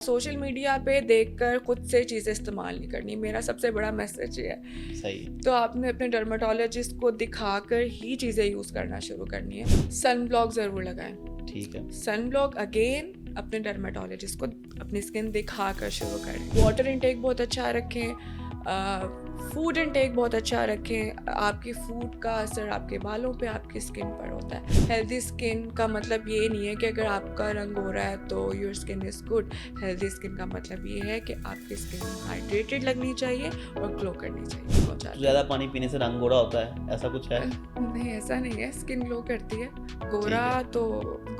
Social media पे देखकर खुद से चीज़ें इस्तेमाल नहीं करनी, मेरा सबसे बड़ा मैसेज ये है। सही। तो आपने अपने डर्मेटोलॉजिस्ट को दिखाकर ही चीज़ें यूज़ करना शुरू करनी है। सन ब्लॉक ज़रूर लगाएं। ठीक है। सन ब्लॉक अगेन अपने डर्मेटोलॉजिस्ट को अपनी स्किन दिखाकर शुरू करें। वाटर इनटेक बहुत अच्छा रखें, फूड इनटेक बहुत अच्छा रखें। आपकी फूड का असर आपके बालों पे, आपकी स्किन पर होता है। हेल्दी स्किन का मतलब ये नहीं है कि अगर आपका रंग हो रहा है तो your skin is good. Healthy skin का मतलब ये है कि आपकी स्किन हाइड्रेटेड लगनी चाहिए और ग्लो करनी चाहिए बहुत तो ज़्यादा। ज़्यादा पानी पीने से रंग गोरा होता है, ऐसा कुछ है? नहीं, ऐसा नहीं है, स्किन ग्लो करती है। ठीक गोरा है। तो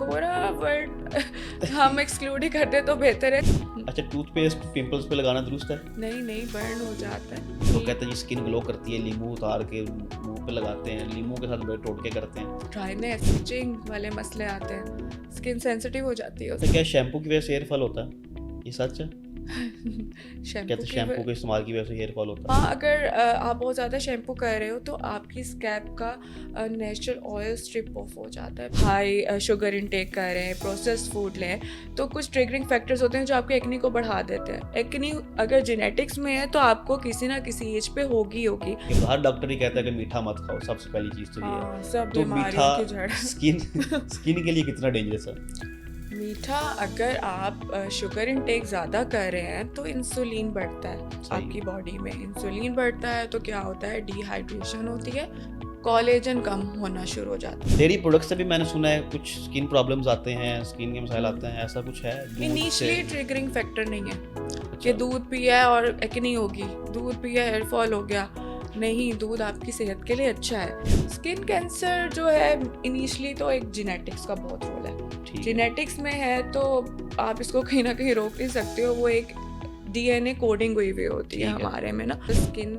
गोरा वर्ड हम एक्सक्लूड ही कर दे तो बेहतर है। अच्छा, टूथपेस्ट पिंपल्स पे लगाना दुरुस्त है? नहीं नहीं, बर्न हो जाता है। तो कहते हैं जी स्किन ग्लो करती है, नींबू उतार के मुंह पे लगाते हैं, नींबू के साथ बड़े टोटके करते हैं। ड्राइनेस, इचिंग वाले मसले आते हैं, स्किन सेंसिटिव हो जाती है तो क्या शैम्पू की वजह से हेयर फॉल होता है? ये सच है? शैम्पू कहते हैं की शैम्पू के इस्तेमाल की वजह से हेयर फॉल होता है। हाँ, अगर आप बहुत ज़्यादा शैम्पू कर रहे हो तो आपकी स्कैल्प का नेचुरल ऑयल स्ट्रिप ऑफ हो जाता है। हाई शुगर इनटेक कर रहे हैं, प्रोसेस्ड फूड लें, तो कुछ ट्रिगरिंग फैक्टर्स होते हैं जो आपके एक्नी को बढ़ा देते हैं। एक्नी अगर जेनेटिक्स में है तो आपको किसी ना किसी एज पे होगी होगी। कि हर डॉक्टर ही कहता है कि मीठा मत खाओ, सबसे पहली चीज़ तो ये है। हाँ, सब तो बीमारियों मीठा की जड़। स्किन स्किन के लिए कितना डेंजरस है? मीठा अगर आप शुगर इनटेक ज़्यादा कर रहे हैं तो इंसुलिन बढ़ता है सही। आपकी बॉडी में। इंसुलिन बढ़ता है तो क्या होता है, डिहाइड्रेशन होती है, कोलेजन कम होना शुरू हो जाता है। डेयरी प्रोडक्ट से भी मैंने सुना है कुछ स्किन प्रॉब्लम्स आते हैं, स्किन के मसाइल आते हैं, ऐसा कुछ है? दूध से? इनिशियली ट्रिगरिंग फैक्टर नहीं है कि अच्छा। दूध पिया है और एक्नी होगी, दूध पिया हेयर फॉल हो गया। नहीं, दूध आपकी सेहत के लिए अच्छा है। स्किन कैंसर जो है इनिशियली तो एक जेनेटिक्स का बहुत रोल है। ठीक है। जेनेटिक्स में है तो आप इसको कहीं ना कहीं रोक नहीं सकते हो, वो एक डीएनए कोडिंग हुई हुई होती है ठीक है। हमारे में ना। स्किन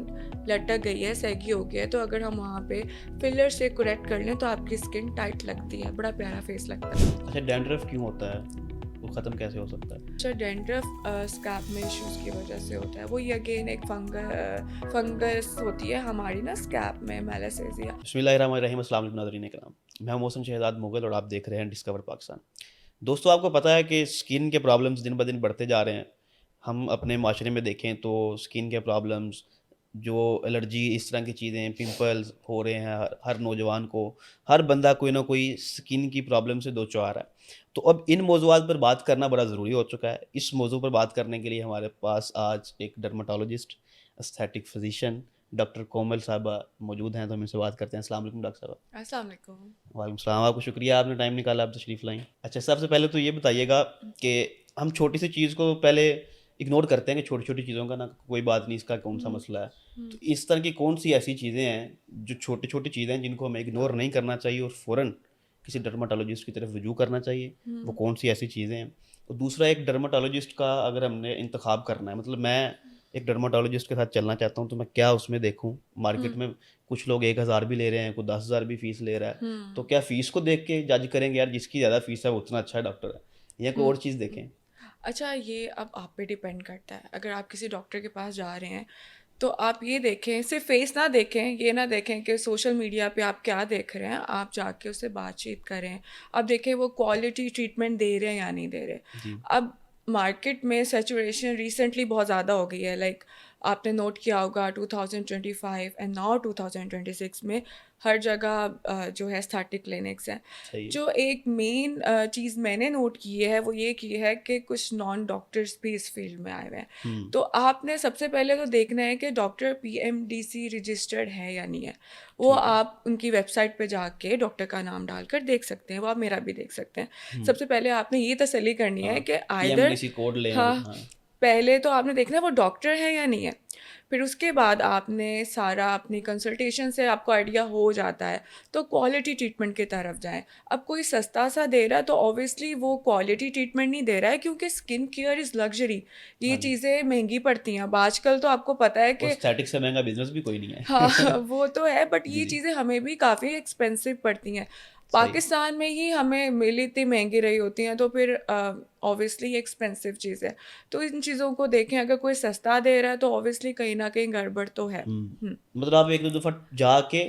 लटक गई है, सैगी हो गया है, तो अगर हम वहाँ पे फिलर से करेक्ट कर लें तो आपकी स्किन टाइट लगती है, बड़ा प्यारा फेस लगता है। अच्छा, डैंड्रफ क्यों होता है? वो ख़त्म कैसे हो सकता है? अच्छा, डेंड्रफ स्कैल्प में इश्यूज की वजह से होता है। वो ये अगेन एक फंगस होती है हमारी ना स्कैल्प में, मैलासेजिया। बिस्मिल्लाहिर्रहमानिर्रहीम, अस्सलाम वालेकुम नाज़रीन इकराम। मैं हूं मोहसिन शहजाद मुगल और आप देख रहे हैं डिस्कवर पाकिस्तान। दोस्तों, आपको पता है कि स्किन के प्रॉब्लम्स दिन ब दिन बढ़ते जा रहे हैं। हम अपने माशरे में देखें तो स्किन के प्रॉब्लम्स, जो एलर्जी, इस तरह की चीज़ें, पिंपल्स हो रहे हैं हर नौजवान को, हर बंदा कोई ना कोई स्किन की प्रॉब्लम से दो चार है। तो अब इन मौज़ूआत पर बात करना बड़ा ज़रूरी हो चुका है। इस मौजू पर बात करने के लिए हमारे पास आज एक डर्मेटोलॉजिस्ट, एस्थेटिक फिजिशियन डॉक्टर कोमल साहबा मौजूद हैं, तो हम इनसे बात करते हैं। अस्सलाम वालेकुम डॉक्टर साहबा। अस्सलाम वालेकुम। वालेकुम सलाम। आपको शुक्रिया, आपने टाइम निकाला, आप तशरीफ़ लाई। अच्छा, सबसे पहले तो ये बताइएगा कि हम छोटी सी चीज़ को पहले इग्नोर करते हैं कि छोटी-छोटी चीज़ों का ना कोई बात नहीं, इसका कौन-सा हम्म, मसला है। हम्म। तो इस तरह की कौन-सी ऐसी चीज़ें हैं, जो छोटी-छोटी चीज़ें हैं जिनको हमें इग्नोर नहीं करना चाहिए और फ़ौरन किसी डर्मेटोलॉजिस्ट की तरफ रुजू करना चाहिए? वो कौन-सी ऐसी चीज़ें हैं? और दूसरा, एक डर्मेटोलॉजिस्ट का अगर हमने इंतखाब करना है, मतलब मैं एक डर्मेटोलॉजिस्ट के साथ चलना चाहता हूँ, तो मैं क्या उसमें देखूँ? मार्केट में कुछ लोग 1000 भी ले रहे हैं, कोई 10,000 भी फ़ीस ले रहा है। तो क्या फ़ीस को देख के जज करेंगे यार जिसकी ज़्यादा फ़ीस है वो उतना अच्छा डॉक्टर है, या कोई और चीज़ देखें? अच्छा, ये अब आप पे डिपेंड करता है। अगर आप किसी डॉक्टर के पास जा रहे हैं तो आप ये देखें, सिर्फ फेस ना देखें, ये ना देखें कि सोशल मीडिया पे आप क्या देख रहे हैं, आप जाके उससे बातचीत करें। अब देखें वो क्वालिटी ट्रीटमेंट दे रहे हैं या नहीं दे रहे। जी। अब मार्केट में सैचुरेशन रिसेंटली बहुत ज़्यादा हो गई है, लाइक आपने नोट किया होगा 2025 एंड नाउ 2026 में हर जगह जो है एस्थेटिक क्लिनिक्स हैं। सही है। जो एक मेन चीज़ मैंने नोट की है वो ये की है कि कुछ नॉन डॉक्टर्स भी इस फील्ड में आए हुए हैं। हुँ। तो आपने सबसे पहले तो देखना है कि डॉक्टर पीएमडीसी रजिस्टर्ड है या नहीं है। वो ठीक है। आप उनकी वेबसाइट पे जाके डॉक्टर का नाम डालकर देख सकते हैं, वो आप मेरा भी देख सकते हैं। हुँ। सबसे पहले आपने ये तसल्ली करनी है हाँ, कि आइदर, पीएमडीसी कोड लें और हाँ, हाँ। पहले तो आपने देखना है वो डॉक्टर है या नहीं है। फिर उसके बाद आपने सारा अपनी कंसल्टेशन से आपको आइडिया हो जाता है तो क्वालिटी ट्रीटमेंट की तरफ जाएं। अब कोई सस्ता सा दे रहा है तो ऑब्वियसली वो क्वालिटी ट्रीटमेंट नहीं दे रहा है, क्योंकि स्किन केयर इज़ लग्जरी। ये हाँ जी। चीज़ें महंगी पड़ती हैं। अब आजकल तो आपको पता है और कि एस्थेटिक से महँगा बिज़नेस भी कोई नहीं हाँ, है। वो तो है, बट जी, ये जी। चीज़ें हमें भी काफ़ी एक्सपेंसिव पड़ती हैं। सही है। पाकिस्तान में ही हमें मिल इतनी महँगी रही होती हैं तो फिर ऑब्वियसली एक्सपेंसिव चीज़ है। तो इन चीज़ों को देखें, अगर कोई सस्ता दे रहा है तो ऑब्वियसली कहीं न कहीं गड़बड़ तो है। हुँ। हुँ। मतलब आप 1-2 दफ़ा जाके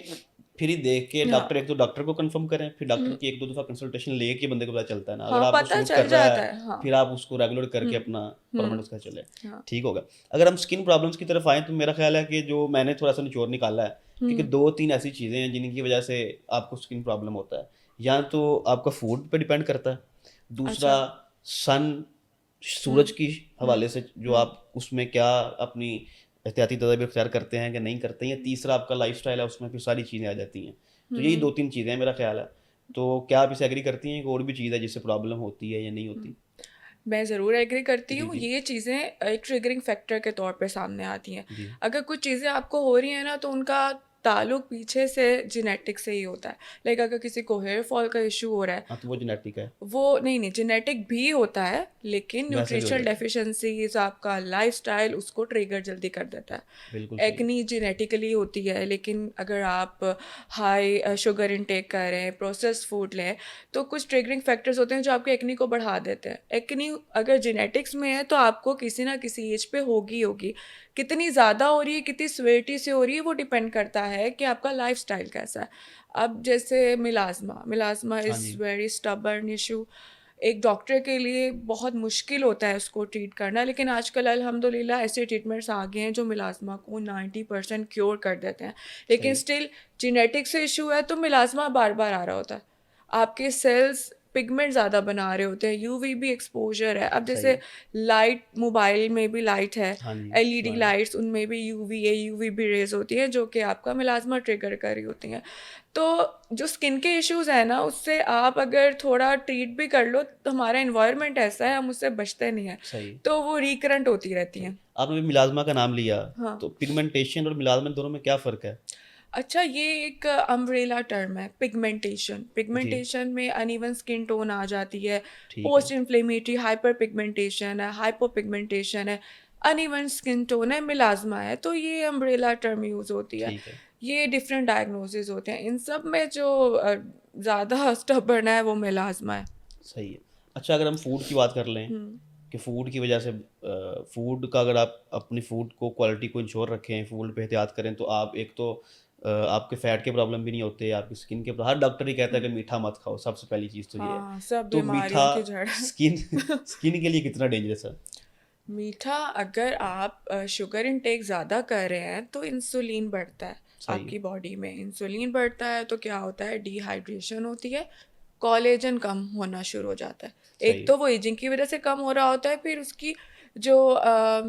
फिर ही देख के हाँ, डॉक्टर, एक तो डॉक्टर को कंफर्म करें, फिर डॉक्टर हुँ, की 1-2 दफ़ा कंसल्टेशन लेके बंदे को पता चलता है ना। अगर हाँ, आपको पता सूट कर चल रहा है, जाता है, हाँ। फिर आप उसको रेगुलर करके हुँ, अपना हुँ, परमानेंट उसका चले, हाँ, ठीक होगा। अगर हम स्किन प्रॉब्लम्स की तरफ आएँ तो मेरा ख़्याल है कि जो मैंने थोड़ा-सा निचोड़ निकाला है, क्योंकि हुँ, 2-3 ऐसी चीज़ें हैं जिनकी वज़ह से आपको स्किन प्रॉब्लम होता है। या तो आपका फूड पे डिपेंड करता है, दूसरा अच्छा, सन हुँ, सूरज की हुँ, हवाले से जो हुँ, आप उसमें क्या अपनी एहतियाती तदाबीर इख्तियार करते हैं कि नहीं करते हैं, या तीसरा आपका लाइफ़स्टाइल है, उसमें फिर सारी चीज़ें आ जाती हैं। तो यही हुँ, 2-3 चीज़ें हैं मेरा ख़्याल है। तो क्या आप इससे एग्री करती हैं कि और भी चीज़ है जिससे प्रॉब्लम होती है या नहीं हुँ। होती? मैं ज़रूर एग्री करती जी, हूँ, जी। ये चीज़ें एक ट्रिगरिंग फैक्टर के तौर पे सामने आती हैं। जी। अगर कुछ चीज़ें आपको हो रही हैं ना, तो उनका ताल्लुक पीछे से जेनेटिक्स से ही होता है। लाइक अगर किसी को हेयर फॉल का इश्यू हो रहा है, हाँ, तो वो जेनेटिक है, वो नहीं, जेनेटिक भी होता है, लेकिन वैसे भी हो न्यूट्रिशनल जाता है। डेफिशिएंसीज़, आपका लाइफ़स्टाइल उसको ट्रिगर जल्दी कर देता है। बिल्कुल सही है। एक्ने जेनेटिकली होती है, लेकिन अगर आप हाई शुगर इंटेक कर रहे हैं, प्रोसेस्ड फूड लें, तो कुछ ट्रिगरिंग फैक्टर्स होते हैं जो आपके एक्ने को बढ़ा देते हैं। एक्ने अगर जेनेटिक्स में है, तो आपको किसी ना किसी एज पे होगी ही होगी। कितनी ज़्यादा हो रही है, कितनी सेवेरिटी से हो रही है, वो डिपेंड करता है कि आपका लाइफ़स्टाइल कैसा है। अब जैसे मिलाज़्मा, मिलाज़्मा हाँ इज़ जी, वेरी स्टबर्न इश्यू। एक डॉक्टर के लिए बहुत मुश्किल होता है उसको ट्रीट करना, लेकिन आजकल अल्हम्दुलिल्लाह ऐसे ट्रीटमेंट्स आ गए हैं जो मिलाज़्मा को 90% क्योर कर देते हैं। सही लेकिन है, स्टिल जेनेटिक से इश्यू है, तो मिलाज़्मा बार-बार आ रहा होता है। आपके सेल्स पिगमेंट ज़्यादा बना रहे होते हैं, यूवीबी एक्सपोज़र है। अब सही जैसे है। लाइट, मोबाइल में भी लाइट है, हाँ जी, एलईडी सुना है। लाइट्स, उनमें भी यूवीए, यूवीबी रेज़ होती हैं जो कि आपका मिलाज़्मा ट्रिगर कर रही होती हैं। तो जो स्किन के इश्यूज़ हैं ना, उससे आप अगर थोड़ा ट्रीट भी कर लो, तो हमारा एनवायरनमेंट ऐसा है, हम उससे बचते नहीं हैं, सही है, तो वो रिकरेंट होती रहती सही। हैं। आपने अभी मिलाज़्मा का नाम लिया, हाँ। तो पिगमेंटेशन और मिलाज़्मा दोनों में क्या फ़र्क है? अच्छा, ये एक अम्ब्रेला टर्म है, पिगमेंटेशन। जी, पिगमेंटेशन में अनइवन स्किन टोन आ जाती है, ठीक है, पोस्ट इन्फ्लेमेटरी हाइपर पिगमेंटेशन है, हाइपोपिगमेंटेशन है, अनइवन स्किन टोन है, मिलाज़्मा है, तो ये अम्ब्रेला टर्म यूज़ होती है। ठीक है, ये डिफरेंट डायग्नोसिस होते हैं। इन सब में जो ज़्यादा स्टबर्न है, वो मिलाज़्मा है। सही है। अच्छा, अगर हम फूड की बात कर लें हुँ। कि फूड की वजह से फूड का, अगर आप अपनी फूड को क्वालिटी को इंश्योर रखें, फूड पे एहतियात करें, तो आप एक तो आपके फैट के प्रॉब्लम भी नहीं होते, आपकी स्किन के, हर डॉक्टर ही कहता है हुँ। कि मीठा मत खाओ, सबसे पहली चीज़ तो ये है। हाँ, सब तो मीठा बीमारियों की जड़ है। स्किन स्किन के लिए कितना डेंजरस है? मीठा, अगर आप शुगर इंटेक ज़्यादा कर रहे हैं, तो इंसुलिन बढ़ता है सही है, आपकी बॉडी में। इंसुलिन बढ़ता है तो क्या होता है, डिहाइड्रेशन होती है, कोलेजन कम होना शुरू हो जाता है। सही एक है, तो वो एजिंग की वजह से कम हो रहा होता है, फिर उसकी जो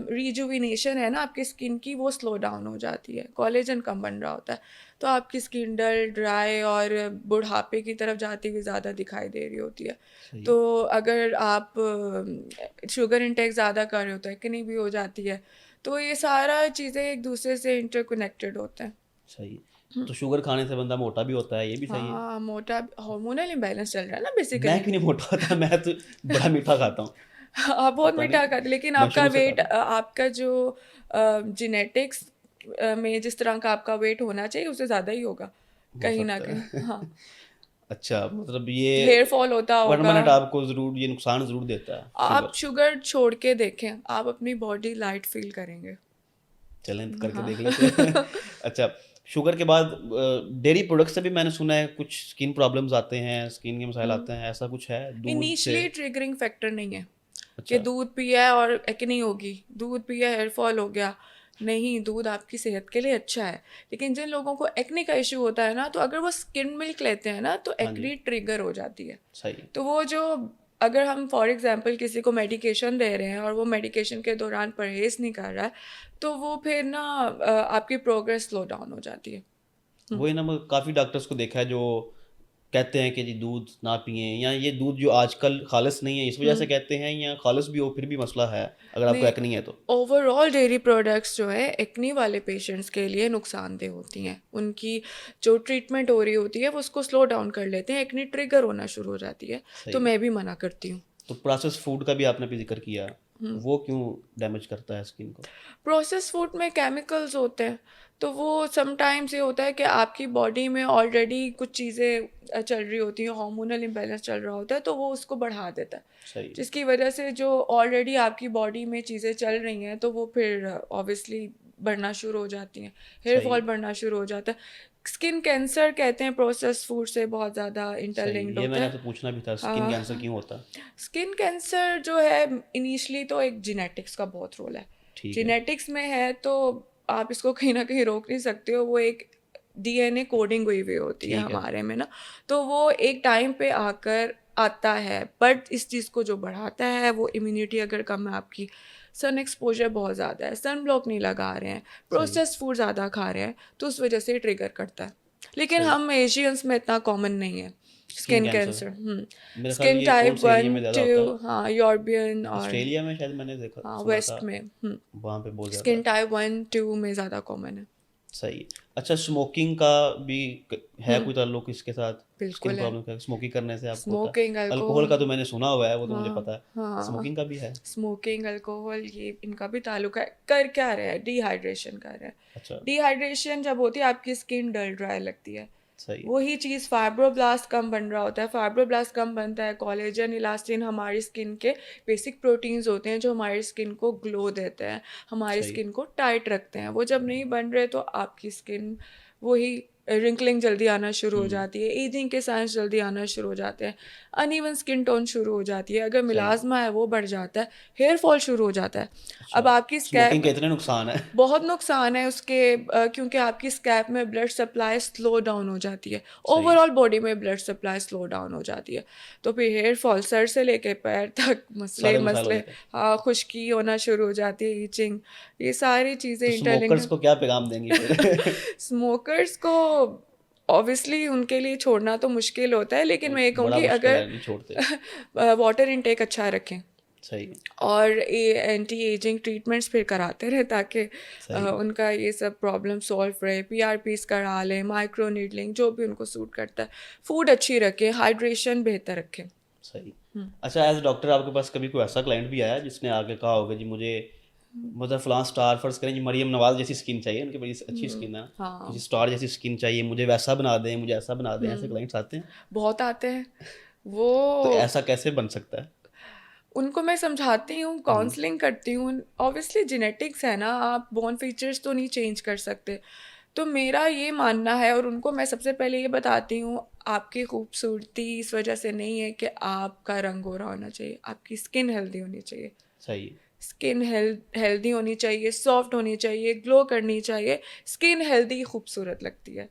रिजुविनेशन है ना आपकी स्किन की, वो स्लो डाउन हो जाती है, कोलेजन कम बन रहा होता है। तो आपकी स्किन डल, ड्राई और बुढ़ापे की तरफ जाती हुई ज़्यादा दिखाई दे रही होती है। सही है, तो अगर आप शुगर इंटेक ज़्यादा कर रहे हो तो एक्ने भी हो जाती है। तो ये सारा चीज़ें एक दूसरे से इंटरकनेक्टेड होते हैं। सही है। हुँ। तो शुगर खाने से बंदा मोटा भी होता है, ये भी सही है? हाँ, मोटा हार्मोनल इम्बैलेंस चल रहा है ना मैं बेसिकली। क्यों नहीं मोटा होता? मैं तो बड़ा मीठा खाता हूँ। आप बहुत पता मीठा नहीं, खाते, लेकिन मैं आपका शुरू से वेट खाता हूँ। आपका जो जेनेटिक्स में जिस तरह का आपका वेट होना चाहिए, उससे ज़्यादा ही होगा, हो कहीं न सकता कहीं। है। हाँ, अच्छा, मतलब ये हेयर फॉल होता होगा। परमानेंट आपको ज़रूर ये नुकसान ज़रूर देता है, आप शुगर। शुगर छोड़ के देखें, आप अपनी बॉडी लाइट फ़ील करेंगे। चलें करके हाँ। देख लेते हैं। अच्छा, शुगर के बाद डेयरी प्रोडक्ट्स से भी मैंने सुना है कुछ स्किन प्रॉब्लम्स आते हैं, स्किन के मसाइल हुँ। आते हैं, ऐसा कुछ है? दूध से? इनिशियली ट्रिगरिंग फैक्टर नहीं है कि अच्छा, दूध पिया है और एक्ने होगी, दूध पिया हेयर फॉल हो गया। नहीं, दूध आपकी सेहत के लिए अच्छा है। लेकिन जिन लोगों को एक्ने का इश्यू होता है ना, तो अगर वो स्किम मिल्क लेते हैं ना, तो हाँ जी, एक्ने ट्रिगर हो जाती है। सही है, तो वो जो, अगर हम फॉर एग्ज़ाम्पल किसी को मेडिकेशन दे रहे हैं और वो मेडिकेशन के दौरान परहेज़ नहीं कर रहा है, तो वो फिर ना आपकी प्रोग्रेस स्लो डाउन हो जाती है। हुँ। वही ना, मैं काफ़ी डॉक्टर्स को देखा है जो कहते हैं कि जी दूध ना पिएँ, या ये दूध जो आजकल ख़ालिस नहीं है इस वज़ह से हुँ। कहते हैं, या ख़ालिस भी हो फिर भी मसला है, अगर आपको नहीं, एक्ने है तो? ओवरऑल डेयरी प्रोडक्ट्स जो है एक्ने वाले पेशेंट्स के लिए नुकसानदेह होती हैं। उनकी जो ट्रीटमेंट हो रही होती है, वो उसको स्लो डाउन कर लेते हैं, एक्ने ट्रिगर होना शुरू हो जाती है। सही तो है। मैं भी मना करती हूँ। तो प्रोसेस्ड फूड का भी आपने अभी ज़िक्र किया, हुँ। वो क्यों डैमेज करता है स्किन को? प्रोसेस्ड फूड में केमिकल्स होते हैं, तो वो समटाइम्स ये होता है कि आपकी बॉडी में ऑलरेडी कुछ चीज़ें चल रही होती हैं, हार्मोनल इम्बैलेंस चल रहा होता है, तो वो उसको बढ़ा देता है। सही है, जिसकी वजह से जो ऑलरेडी आपकी बॉडी में चीज़ें चल रही हैं, तो वो फिर ऑब्वियसली बढ़ना शुरू हो जाती हैं। हेयर सही फॉल है, बढ़ना शुरू हो जाता है। स्किन कैंसर कहते हैं प्रोसेस फूड से बहुत ज़्यादा सही, इंटरलिंक्ड ये होता मैंने है। आपसे पूछना भी था, स्किन हाँ, कैंसर क्यों होता है? स्किन कैंसर जो है इनिशियली तो एक जेनेटिक्स का बहुत रोल है। ठीक है, जेनेटिक्स में है तो आप इसको कहीं ना कहीं रोक नहीं सकते हो, वो एक डीएनए कोडिंग हुई हुई होती है ठीक है, हमारे में ना, तो वो एक टाइम पे आकर आता है। बट इस चीज़ को जो बढ़ाता है वो इम्यूनिटी अगर कम है आपकी, सन एक्सपोजर बहुत ज़्यादा है, सन ब्लॉक नहीं लगा रहे हैं, सही, प्रोसेस्ड फूड ज़्यादा खा रहे हैं, तो उस वजह से ट्रिगर करता है। लेकिन सही। हम एशियंस में इतना कॉमन नहीं है स्किन स्किन कैंसर, कैंसर। मेरे ख्याल में स्किन ये टाइप कौन-से एरिया 1 में ज़्यादा होता है? 2, हाँ, यूरोपियन और ऑस्ट्रेलिया में शायद मैंने देखा हाँ सुना था, वेस्ट में। वहाँ पे बहुत ज़्यादा स्किन है। टाइप 1 2 में ज़्यादा कॉमन है। सही। अच्छा, स्मोकिंग का भी है हम्म, कोई ताल्लुक इसके साथ? स्किन बिल्कुल है। प्रॉब्लम का स्मोकिंग करने से आपको होता है? स्मोकिंग, अल्कोहल का अल्कोहल, तो मैंने सुना हुआ है, वो तो मुझे हाँ, पता है। हाँ, स्मोकिंग का भी है? स्मोकिंग, अल्कोहल, ये इनका भी ताल्लुक है। कर क्या रहे हैं, डिहाइड्रेशन कर रहे हैं। अच्छा, डिहाइड्रेशन जब होती है आपकी स्किन डल ड्राई लगती है, सही है, वही चीज़ फाइब्रोब्लास्ट कम बन रहा होता है। फाइब्रोब्लास्ट कम बनता है, कोलेजन, इलास्टिन हमारी स्किन के बेसिक प्रोटीन्स होते हैं जो हमारी स्किन को ग्लो देते हैं, हमारी सही है, स्किन को टाइट रखते हैं। वो जब नहीं बन रहे तो आपकी स्किन वही रिंकलिंग जल्दी आना शुरू हो हुँ, जाती है, एजिंग के साइंस जल्दी आना शुरू हो जाते हैं, अनइवन स्किन टोन शुरू हो जाती है, अगर सही है। मिलाज़्मा है वो बढ़ जाता है, हेयर फॉल शुरू हो जाता है। अच्छा, अब आपकी स्मोकिंग स्कैल्प के इतने नुकसान हैं? बहुत नुकसान है उसके, क्योंकि आपकी स्कैल्प में ब्लड सप्लाई स्लो डाउन हो जाती है, सही है, ओवरऑल बॉडी में ब्लड सप्लाई स्लो डाउन हो जाती है, तो फिर हेयर फॉल सर से लेके पैर तक मसले सारे मसाइल हो मसले, जाते हैं। हाँ, खुश्की होना शुरू हो जाती है, ईचिंग, ये सारी चीज़ें तो इंटरलिंक्ड स्मोकर्स हैं। को क्या पैगाम देंगी फिर? स्मोकर्स को ऑब्वियसली उनके लिए छोड़ना तो मुश्किल होता है, लेकिन मैं ये बड़ा कहूँगी मुश्किल अगर है, नहीं छोड़ते। वाटर इनटेक अच्छा रखें सही है, और ये एंटी एजिंग ट्रीटमेंट्स फिर कराते रहे, ताकि सही है, उनका ये सब प्रॉब्लम सॉल्व रहे। पीआरपीस करा लें, माइक्रो नीडलिंग, जो भी उनको सूट करता है। फूड अच्छी रखें, हाइड्रेशन बेहतर रखें। सही। हम्म, अच्छा, एज़ अ डॉक्टर आपके पास कभी कोई ऐसा क्लाइंट भी आया जिसने आके कहा होगा जी मुझे मतलब फ़लाँ स्टार फ़र्ज़ करें जी मरियम नवाज़ जैसी स्किन चाहिए, उनकी बड़ी अच्छी स्किन है, किसी हाँ। स्टार जैसी स्किन चाहिए, मुझे वैसा बना दें, मुझे ऐसा बना दें, ऐसे हम्म, क्लाइंट्स आते हैं? बहुत आते हैं वो। तो ऐसा कैसे बन सकता है? उनको मैं समझाती हूँ, हुँ, काउंसलिंग करती हूँ। ऑब्वियसली जेनेटिक्स है ना, आप बोर्न फीचर्स तो नहीं चेंज कर सकते। तो मेरा ये मानना है, और उनको मैं सबसे पहले ये बताती हूँ, आपकी खूबसूरती इस वजह से नहीं है कि आपका रंग गोरा होना चाहिए, आपकी स्किन हेल्दी होनी चाहिए। सही है। स्किन हेल्दी होनी चाहिए, सॉफ्ट होनी चाहिए, ग्लो करनी चाहिए। स्किन हेल्दी खूबसूरत लगती है।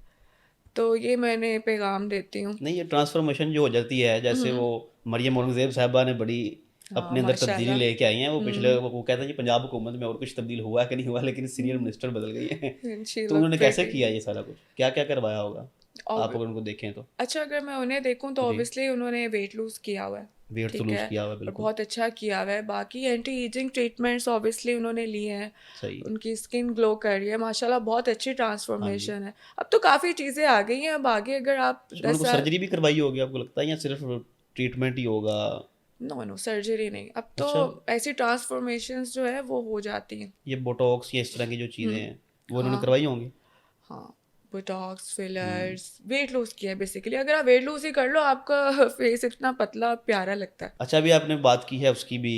तो ये मैंने पैगाम देती हूँ। नहीं, ये ट्रांसफ़ॉर्मेशन जो हो जाती है, जैसे वो मरियम औरंगज़ेब साहिबा ने बड़ी हाँ, अपने अंदर तब्दीली माशाल्लाह। लेके आई हैं, वो पिछले हम्म, वो कहते हैं जी पंजाब हुकूमत में और कुछ तब्दील हुआ कि नहीं हुआ, लेकिन सीनियर मिनिस्टर बदल गई हैं। शी तो लुक उन्होंने कैसे प्रिटी। किया ये सारा कुछ? क्या-क्या करवाया होगा? आप और अगर उनको देखें तो? अच्छा, अगर मैं उन्हें देखूँ तो जी, ऑब्वियसली उन्होंने वेट लूज़ किया हुआ है, वेट तो ठीक लूज़ है? किया हुआ है और बिल्कुल, बहुत अच्छा किया हुआ है। बाकी एंटी एजिंग ट्रीटमेंट्स ऑब्वियसली उन्होंने लिए हैं, सही है। उनकी स्किन ग्लो कर रही है, माशाल्लाह बहुत अच्छी हाँ जी। ट्रांसफ़ॉर्मेशन है। अब तो काफ़ी चीज़ें आ गई हैं, अब आगे अगर आप अच्छा, 10 उनको साल, सर्जरी भी करवाई होगी आपको लगता है या सिर्फ़ ट्रीटमेंट ही होगा? नो, नो, सर्जरी नहीं। अब तो अच्छा, ऐसी ट्रांसफ़ॉर्मेशंस जो है वो हो जाती हैं। ये बोटॉक्स या इस तरह की जो चीज़ें हुँ, हैं, वो उन्होंने हाँ। करवाई होंगी? हाँ, बोटॉक्स, हुँ। फिलर्स, वेट लूज़ किया है बेसिकली। अगर आप वेट लूज़ ही कर लो, आपका फेस इतना पतला प्यारा लगता है। अच्छा, अभी आपने बात की है उसकी भी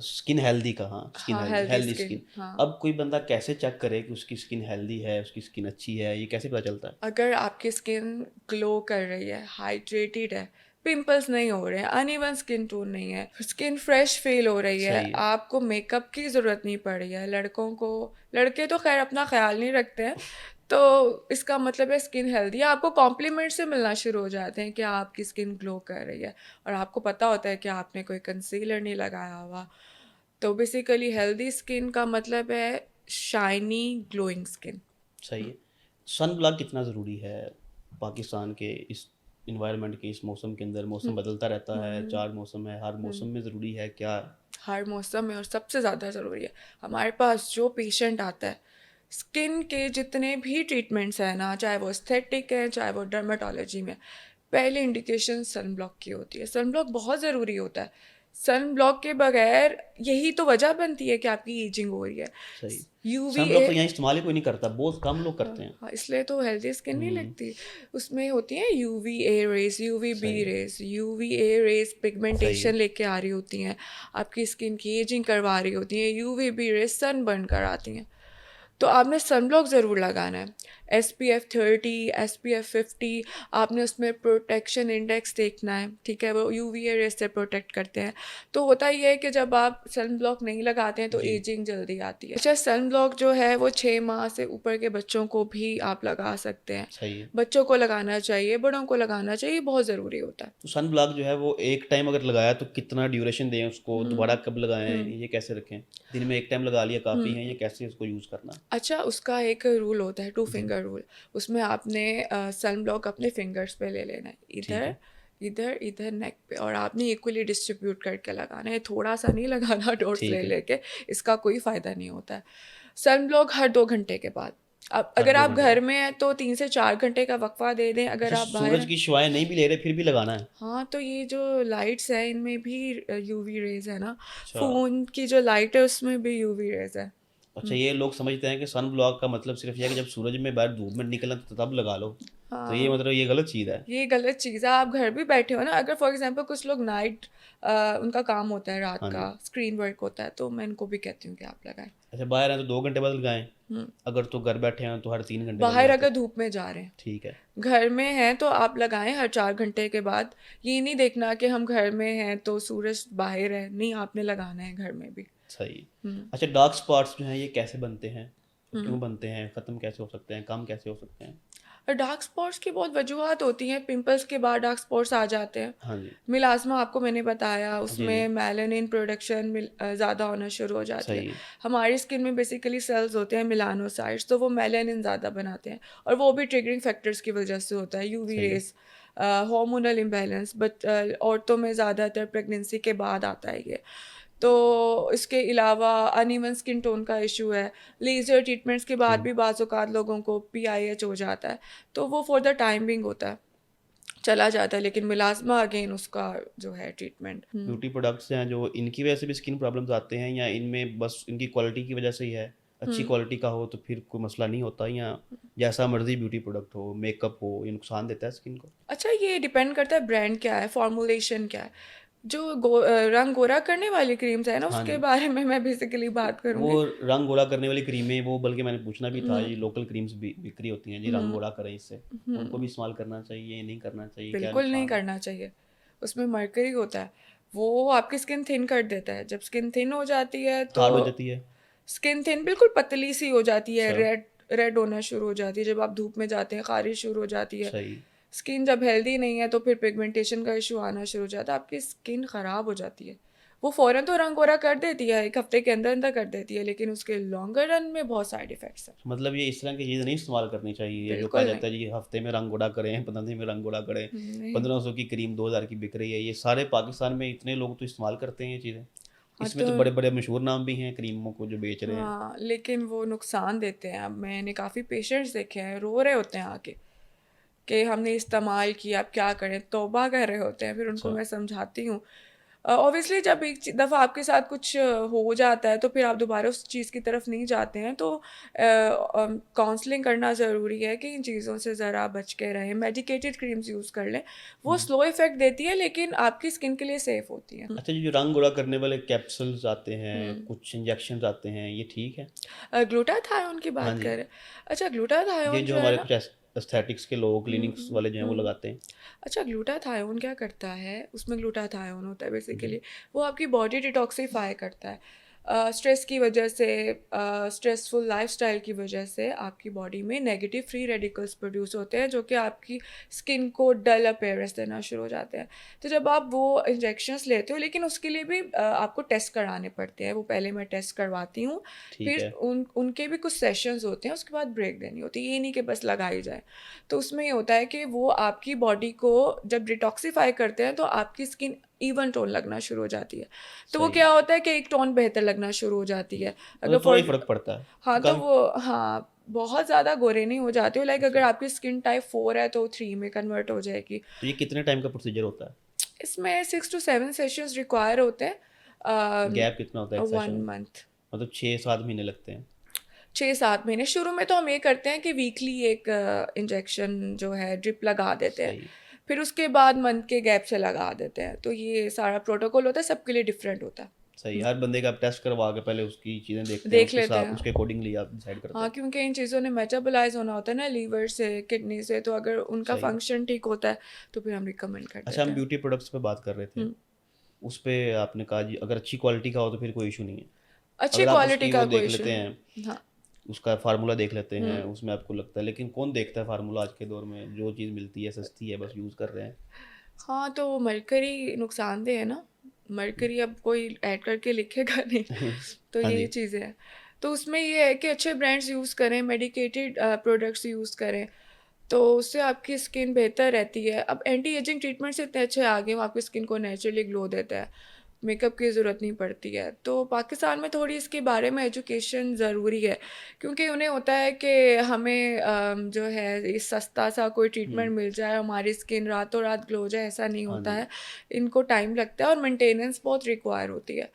स्किन हेल्दी का, हाँ, स्किन हाँ, healthy healthy healthy skin, skin. हाँ। अब कोई बंदा कैसे चेक करे कि उसकी स्किन हेल्दी है, उसकी स्किन अच्छी है, ये कैसे पता चलता है? अगर आपकी स्किन ग्लो कर रही है, हाइड्रेटेड है, पिंपल्स नहीं हो रहे हैं, अनइवन स्किन टोन नहीं है, स्किन फ्रेश फील हो रही है, सही है, आपको मेकअप की ज़रूरत नहीं पड़ रही है। लड़कों को, लड़के तो खैर अपना ख्याल नहीं रखते हैं, तो इसका मतलब है स्किन हेल्दी है। आपको कॉम्प्लीमेंट से मिलना शुरू हो जाते हैं कि आपकी स्किन ग्लो कर रही है, और आपको पता होता है कि आपने कोई कंसीलर नहीं लगाया हुआ। तो बेसिकली हेल्दी स्किन का मतलब है शाइनी ग्लोइंग स्किन। सही है। सन ब्लॉक कितना ज़रूरी है पाकिस्तान के इस एनवायरनमेंट के इस मौसम के अंदर? मौसम बदलता रहता है, 4 मौसम है, हर मौसम में ज़रूरी है क्या? हर मौसम में, और सबसे ज़्यादा ज़रूरी है, हमारे पास जो पेशेंट आता है, स्किन के जितने भी ट्रीटमेंट्स हैं ना, चाहे वो एस्थेटिक है, चाहे वो डर्मेटोलॉजी में, पहली इंडिकेशन सन ब्लॉक की होती है। सन ब्लॉक बहुत ज़रूरी होता है। सन ब्लॉक के बगैर, यही तो वजह बनती है कि आपकी एजिंग हो रही है। सही। सन ब्लॉक यूवीए, तो यहाँ इस्तेमाल ही कोई नहीं करता, बहुत कम लोग हाँ, करते हैं। हाँ, इसलिए तो हेल्दी स्किन नहीं हुँ, लगती। उसमें होती हैं यूवीए रेज, यूवीबी सही, रेज। यूवीए रेज सही पिगमेंटेशन है, लेके आ रही होती हैं, आपकी स्किन की एजिंग करवा रही होती हैं। यूवीबी रेज सन बर्न कराती हैं। तो आपने सनब्लॉक ज़रूर लगाना है। SPF 30, SPF 50, आपने उसमें प्रोटेक्शन इंडेक्स देखना है, ठीक है? वो यूवी रेज से प्रोटेक्ट करते हैं। तो होता ये है कि जब आप सनब्लॉक नहीं लगाते हैं तो जी। एजिंग जल्दी आती है। अच्छा, सनब्लॉक जो है वो 6 माह से ऊपर के बच्चों को भी आप लगा सकते हैं। सही है। बच्चों को लगाना चाहिए, बड़ों को लगाना चाहिए, बहुत ज़रूरी होता है। तो सन ब्लॉक जो है वो एक टाइम अगर लगाया तो कितना ड्यूरेशन दें उसको, दोबारा हुँ, कब लगाएँ, हुँ, ये कैसे रखें? दिन में एक टाइम लगा लिया काफ़ी हुँ। है, ये कैसे उसको यूज़ करना? अच्छा, उसका एक रूल होता है, 2 जी, फिंगर रूल। उसमें आपने सन ब्लॉक अपने फिंगर्स पे ले लेना है। ठीक इधर, है। इधर, इधर नेक पे, और आपने इक्वली डिस्ट्रीब्यूट करके लगाना है। थोड़ा-सा नहीं लगाना डोट्स ले ठीक है, लेके, इसका कोई फ़ायदा नहीं होता है। सन ब्लॉक हर 2 घंटे के बाद। अब हर अगर 2 आप घंटे घर बाद। में हैं तो 3 से 4 घंटे का वक़फ़ा दे दें, अच्छा, अगर आप बाहर सूरज हैं। की छुआएँ नहीं भी ले रहे फिर भी लगाना है? हाँ, तो ये जो लाइट्स हैं इनमें भी यूवी रेज़ है ना, अच्छा। फ़ोन की जो लाइट है उसमें भी यूवी रेज़ है। अच्छा, हुँ, ये लोग समझते हैं कि सन ब्लॉक का मतलब सिर्फ़ ये है कि जब सूरज में बाहर धूप में निकलना तो तब लगा लो। तो ये हाँ। मतलब ये गलत चीज़ है। ये गलत चीज़ है, आप घर भी बैठे हो ना, अगर फॉर एग्ज़ाम्पल कुछ लोग नाइट उनका काम होता है रात हाँ का, जी। स्क्रीन वर्क होता है, तो मैं इनको भी कहती हूँ कि आप लगाएँ। अच्छा, बाहर हैं तो 2 घंटे बाद लगाएँ, हुँ, अगर तो घर बैठे हैं तो हर 3 घंटे बाद बाहर लगाते अगर हैं। धूप में जा रहे हैं, ठीक है, घर में हैं तो आप लगाएँ हर 4 घंटे के बाद। ये नहीं देखना कि हम घर में हैं तो सूरज बाहर है, नहीं, आपने लगाना है घर में भी। सही। हुँ, अच्छा, डार्क स्पॉट्स जो हैं ये कैसे बनते हैं? हुँ। क्यों बनते हैं? ख़त्म कैसे हो सकते हैं? कम कैसे हो सकते हैं? और डार्क स्पॉट्स की बहुत वजूहात होती हैं, पिंपल्स के बाद डार्क स्पॉट्स आ जाते हैं। हाँ जी। मिलाज़्मा आपको मैंने बताया, जी, जी। उसमें मेलानिन प्रोडक्शन ज़्यादा होना शुरू हो जाती है। सही है। हमारी स्किन में बेसिकली सेल्स होते हैं मेलानोसाइट्स, तो वो मेलानिन ज़्यादा बनाते हैं, और वो भी ट्रिगरिंग फैक्टर्स की वजह से होता है, यूवी सही है। रेज़, हार्मोनल इम्बैलेंस, बट औरतों में ज़्यादातर प्रेगनेंसी के बाद आता है ये। तो इसके अलावा अनइवन स्किन टोन का इशू है, लेज़र ट्रीटमेंट्स के बाद जी। भी बाज़ औक़ात लोगों को पीआईएच हो जाता है, तो वो फॉर द टाइम बिंग होता है, चला जाता है, लेकिन मिलाज़्मा अगेन उसका जो है ट्रीटमेंट। हुँ। ब्यूटी प्रोडक्ट्स हैं जो इनकी वजह से भी स्किन प्रॉब्लम्स आते हैं या इनमें बस इनकी क्वालिटी की वजह से ही है? अच्छी हुँ। क्वालिटी का हो तो फिर कोई मसला नहीं होता या जैसा मर्ज़ी ब्यूटी प्रोडक्ट हो, मेकअप हो, ये नुकसान देता है स्किन को? अच्छा, ये डिपेंड करता है ब्रांड क्या है, फ़ॉर्मूलेशन क्या है। जो रंग गोरा करने वाली क्रीम्स है ना, हाँ उसके जी। बारे में मैं बेसिकली बात वो करूँगी। रंग गोरा करने वाली क्रीमें वो बल्कि मैंने पूछना भी था, हुँ, ये लोकल क्रीम्स भी बिक्री होती हैं जी रंग हुँ, गोरा करें इससे। उनको भी हुँ। इस्तेमाल करना चाहिए, नहीं करना चाहिए, क्या बिल्कुल नहीं नुकसान है? करना चाहिए। उसमें मरकरी होता है, वो आपकी स्किन थिन कर देता है। जब स्किन थिन हो जाती है तो हार्ड हो जाती है? स्किन थिन बिल्कुल पतली-सी हो जाती है, अच्छा, रेड रेड होना शुरू हो जाती है, जब आप धूप में जाते हैं, ख़ारिश शुरू हो जाती है। सही। स्किन जब हेल्दी नहीं है तो फिर पिगमेंटेशन का इश्यू आना शुरू हो जाता है, आपकी स्किन ख़राब हो जाती है। वो फ़ौरन तो रंग गोरा कर देती है, 1 हफ़्ते के अंदर-अंदर कर देती है, लेकिन उसके लॉन्गर रन में बहुत साइड इफ़ेक्ट्स हैं। मतलब ये इस तरह की चीज़ नहीं इस्तेमाल करनी चाहिए, जो कहा बिल्कुल नहीं। जाता है जी हफ्ते में रंग गोरा करें, 15 दिन में रंग गोरा करें, नहीं। 1500 की क्रीम 2000 की बिक रही है, ये सारे पाकिस्तान में इतने लोग तो इस्तेमाल करते हैं ये चीज़ें। हाँ, इसमें तो तो बड़े-बड़े मशहूर नाम भी हैं क्रीमों को जो बेच रहे हैं। हाँ, लेकिन वो नुकसान देते हैं। अब मैंने काफ़ी पेशेंट्स देखे हैं, रो रहे होते हैं आके कि हमने इस्तेमाल किया, अब क्या करें? तौबा कर रहे होते हैं, फिर उनको अच्छा, मैं समझाती हूँ। ऑब्वियसली जब एक दफ़ा आपके साथ कुछ हो जाता है, तो फिर आप दोबारा उस चीज़ की तरफ नहीं जाते हैं, तो काउंसलिंग करना ज़रूरी है कि इन चीज़ों से ज़रा बच के रहें। मेडिकेटेड क्रीम्स यूज़ कर लें, वो हुँ। स्लो इफ़ेक्ट देती है, लेकिन आपकी स्किन के लिए सेफ़ होती हैं। अच्छा, ये जो रंग गोरा करने वाले कैप्सूल्स आते हैं, हुँ। कुछ इंजेक्शंस आते हैं, ये ठीक है? ग्लूटाथायोन की हाँ बात जी, करें। अच्छा, ये ग्लूटाथायोन जो जो है हमारे ना। कुछ एस्थेटिक्स के लोग, हुँ, क्लिनिक्स हुँ, वाले जो हैं वो हुँ। लगाते हैं। अच्छा, ग्लूटाथायोन क्या करता है, उसमें ग्लूटाथायोन होता है जी, बेसिकली, वो आपकी बॉडी डिटॉक्सिफ़ाई करता है। स्ट्रेस की वजह से, स्ट्रेसफुल लाइफ़स्टाइल की वजह से आपकी बॉडी में नेगेटिव फ्री रेडिकल्स प्रोड्यूस होते हैं, जो कि आपकी स्किन को डल अपीयरेंस देना शुरू हो जाते हैं। तो जब आप वो इंजेक्शंस लेते हो, लेकिन उसके लिए भी आपको टेस्ट कराने पड़ते हैं, वो पहले मैं टेस्ट करवाती हूँ, ठीक फिर है, उनके भी कुछ सेशंस होते हैं, उसके बाद ब्रेक देनी होती है, ये नहीं कि बस लगा ही जाए। तो उसमें ये होता है कि वो आपकी बॉडी को जब डिटॉक्सिफ़ाई करते हैं तो आपकी स्किन इवन टोन लगना शुरू हो जाती है। तो वो सही। क्या होता है कि एक टोन बेहतर लगना शुरू हो जाती है। अगर मतलब थोड़ा ही फॉर फ़र्क पड़ता है। हाँ, तो कम वो हाँ, बहुत ज़्यादा गोरे नहीं हो जाते हो, लाइक अच्छा, अगर आपकी स्किन टाइप 4 है तो 3 में कन्वर्ट हो जाएगी। तो ये कितने टाइम का प्रोसीजर होता है? इसमें 6 टू 7 सेशंस रिक्वायर होते हैं। गैप कितना होता है एक सेशन 1 में? मंथ। मतलब 6-7 महीने लगते हैं। 6-7 महीने। शुरू में तो हम ये करते हैं कि वीकली एक इंजेक्शन जो है ड्रिप लगा देते हैं। सही। फिर उसके बाद मंथ के गैप से लगा देते हैं। तो ये सारा प्रोटोकॉल होता है, सबके लिए डिफरेंट होता है। सही, हर बंदे का आप टेस्ट करवा के पहले उसकी चीज़ें देखते हैं, देख उसके लेते हिसाब हैं। उसके अकॉर्डिंगली आप डिसाइड करते हाँ, हैं। क्योंकि इन चीज़ों ने मेटाबोलाइज़ होना होता है ना लीवर से, किडनी से, तो अगर उनका सही। फंक्शन ठीक होता है, तो फिर हम रिकमेंड कर अच्छा, देते हम हैं। ब्यूटी प्रोडक्ट्स पे बात कर रहे थे। हुँ। उस पे आपने कहा जी अगर अच्छी क्वालिटी का हो तो फिर कोई इश्यू नहीं है। अच्छी अगर आप क्वालिटी उसकी का वो कोई देख इश्यू लेते नहीं हैं, है। हाँ। उसका फार्मूला देख लेते हैं, हुँ। उसमें आपको लगता है, लेकिन कौन देखता है फार्मूला आज के दौर में? जो चीज़ मिलती है सस्ती है, बस यूज़ कर रहे हैं। हाँ, तो मरकरी नुकसानदेह है ना, मरकरी अब कोई ऐड करके लिखेगा नहीं, तो हाँ यही जी, चीज़ें हैं। तो उसमें ये है कि अच्छे ब्रांड्स यूज़ करें, मेडिकेटेड प्रोडक्ट्स यूज़ करें, तो उससे आपकी स्किन बेहतर रहती है। अब एंटी एजिंग ट्रीटमेंट्स इतने अच्छे आ गए हैं, वो आपकी स्किन को नेचुरली ग्लो देता है, मेकअप की ज़रूरत नहीं पड़ती है। तो पाकिस्तान में थोड़ी इसके बारे में एजुकेशन ज़रूरी है, क्योंकि उन्हें होता है कि हमें जो है ये सस्ता सा कोई हुँ, ट्रीटमेंट मिल जाए, हमारी स्किन रातों रात ग्लो हो जाए, ऐसा नहीं हाँ होता जी, है। इनको टाइम लगता है और मेंटेनेंस बहुत रिक्वायर होती है।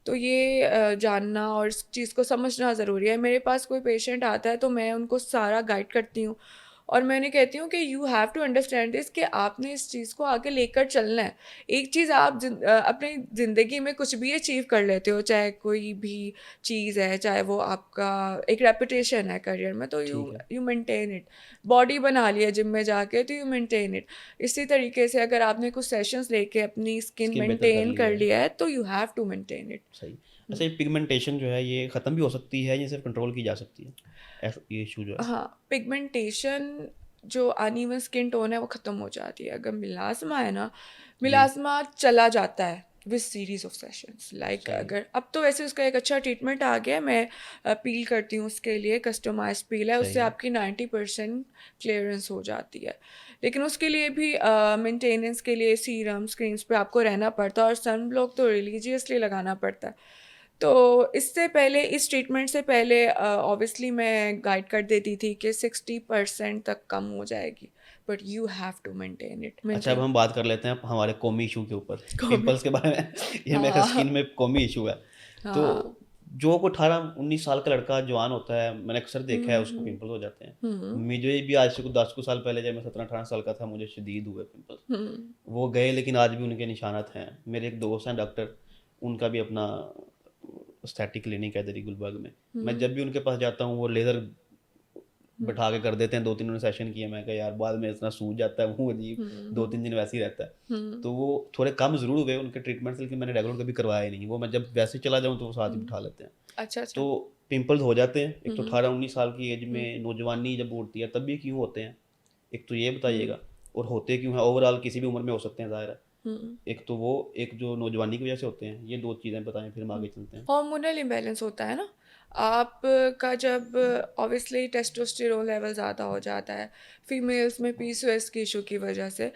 तो ये जानना और इस चीज़ को समझना ज़रूरी है। मेरे पास कोई पेशेंट आता है तो मैं उनको सारा गाइड करती हूँ और मैं उन्हें कहती हूँ कि you have to understand this, कि आपने इस चीज़ को आगे लेकर चलना है। एक चीज़ आप अपनी ज़िंदगी में कुछ भी अचीव कर लेते हो, चाहे कोई भी चीज़ है, चाहे वो आपका एक रेपुटेशन है करियर में, तो यू ठीक है। You maintain it. बॉडी बना ली है जिम में जाके, तो यू मेंटेन इट। इसी तरीके से अगर आपने कुछ सेशंस लेके अपनी स्किन स्किन बेहतर कर मेंटेन ली कर है, लिया है, तो you have to maintain it. सही। अच्छा, ये पिगमेंटेशन जो है ये ख़त्म भी हो सकती है या सिर्फ़ कंट्रोल की जा सकती है? ये इश्यू जो है? हाँ, पिगमेंटेशन जो अनइवन स्किन टोन है वो ख़त्म हो जाती है। अगर मिलाज़्मा है ना, जी, मिलाज़्मा चला जाता है with series of sessions. Like सही, अगर अब तो वैसे उसका एक अच्छा ट्रीटमेंट आ गया है, मैं पील करती हूँ उसके लिए, कस्टमाइज़्ड पील है, सही उससे है। आपकी 90% क्लीयरेंस हो जाती है। लेकिन उसके लिए भी मेंटेनेंस के लिए सीरम्स, क्रीम्स पे आपको रहना पड़ता है और सनब्लॉक तो रिलीजियसली लगाना पड़ता है। तो इससे पहले, इस ट्रीटमेंट से पहले ऑब्वियसली मैं गाइड कर देती थी कि 60% तक कम हो जाएगी, but you have to maintain it, अच्छा, अब मेंटेन। हम बात कर लेते हैं हमारे कौमी इश्यू के ऊपर। कॉमेडी। पिंपल्स के बारे में ये मेरे ख़्याल हाँ, स्किन में कौमी इश्यू है। तो हाँ। जो कोई 18-19 साल का लड़का जवान होता है, मैंने अक्सर देखा है हुँ, उसको हुँ। पिंपल्स हो जाते हैं। हुँ, मुझे भी आज से कुछ 10 कुछ साल पहले जब मैं 17-18 साल का था मुझे शदीद हुए पिंपल्स। हुँ, वो गए लेकिन आज भी उनके निशानात हैं। मेरे एक दोस्त हैं डॉक्टर, उनका भी अपना एस्थेटिक क्लिनिक है इधर ही गुलबर्ग में। मैं हुँ, जब भी उनके पास जाता हूँ वो लेज़र हुँ, बैठा के कर देते हैं, 2-3 उन्होंने सेशन किए। मैं कहा यार बाद में इतना सूज जाता है मुँह अजीब, हुँ, 2-3 दिन वैसे ही रहता है। हुँ, तो वो थोड़े कम ज़रूर हुए उनके ट्रीटमेंट से, लेकिन मैंने रेगुलर कभी करवाया ही नहीं। वो मैं जब वैसे ही चला जाऊँ तो वो साथ ही हुँ। बिठा लेते हैं। अच्छा, अच्छा। तो पिंपल्स हो जाते हैं, एक हुँ, तो हुँ, 18-19 साल की एज हुँ, में नौजवानी जब होती है तब भी क्यों होते हैं? एक तो ये हुँ, बताइएगा, और होते क्यों हैं? ओवरऑल किसी भी उम्र में हो सकते हैं ज़ाहिर है। हुँ। एक तो वो, एक जो नौजवानी की वजह से होते हैं, ये 2 चीज़ें बताएँ फिर हम हुँ। आगे चलते हैं। हार्मोनल इम्बैलेंस होता है ना, आपका जब ऑब्वियसली टेस्टोस्टेरोन लेवल ज़्यादा हो जाता है, फीमेल्स में पीसीओएस की इशू की वजह से,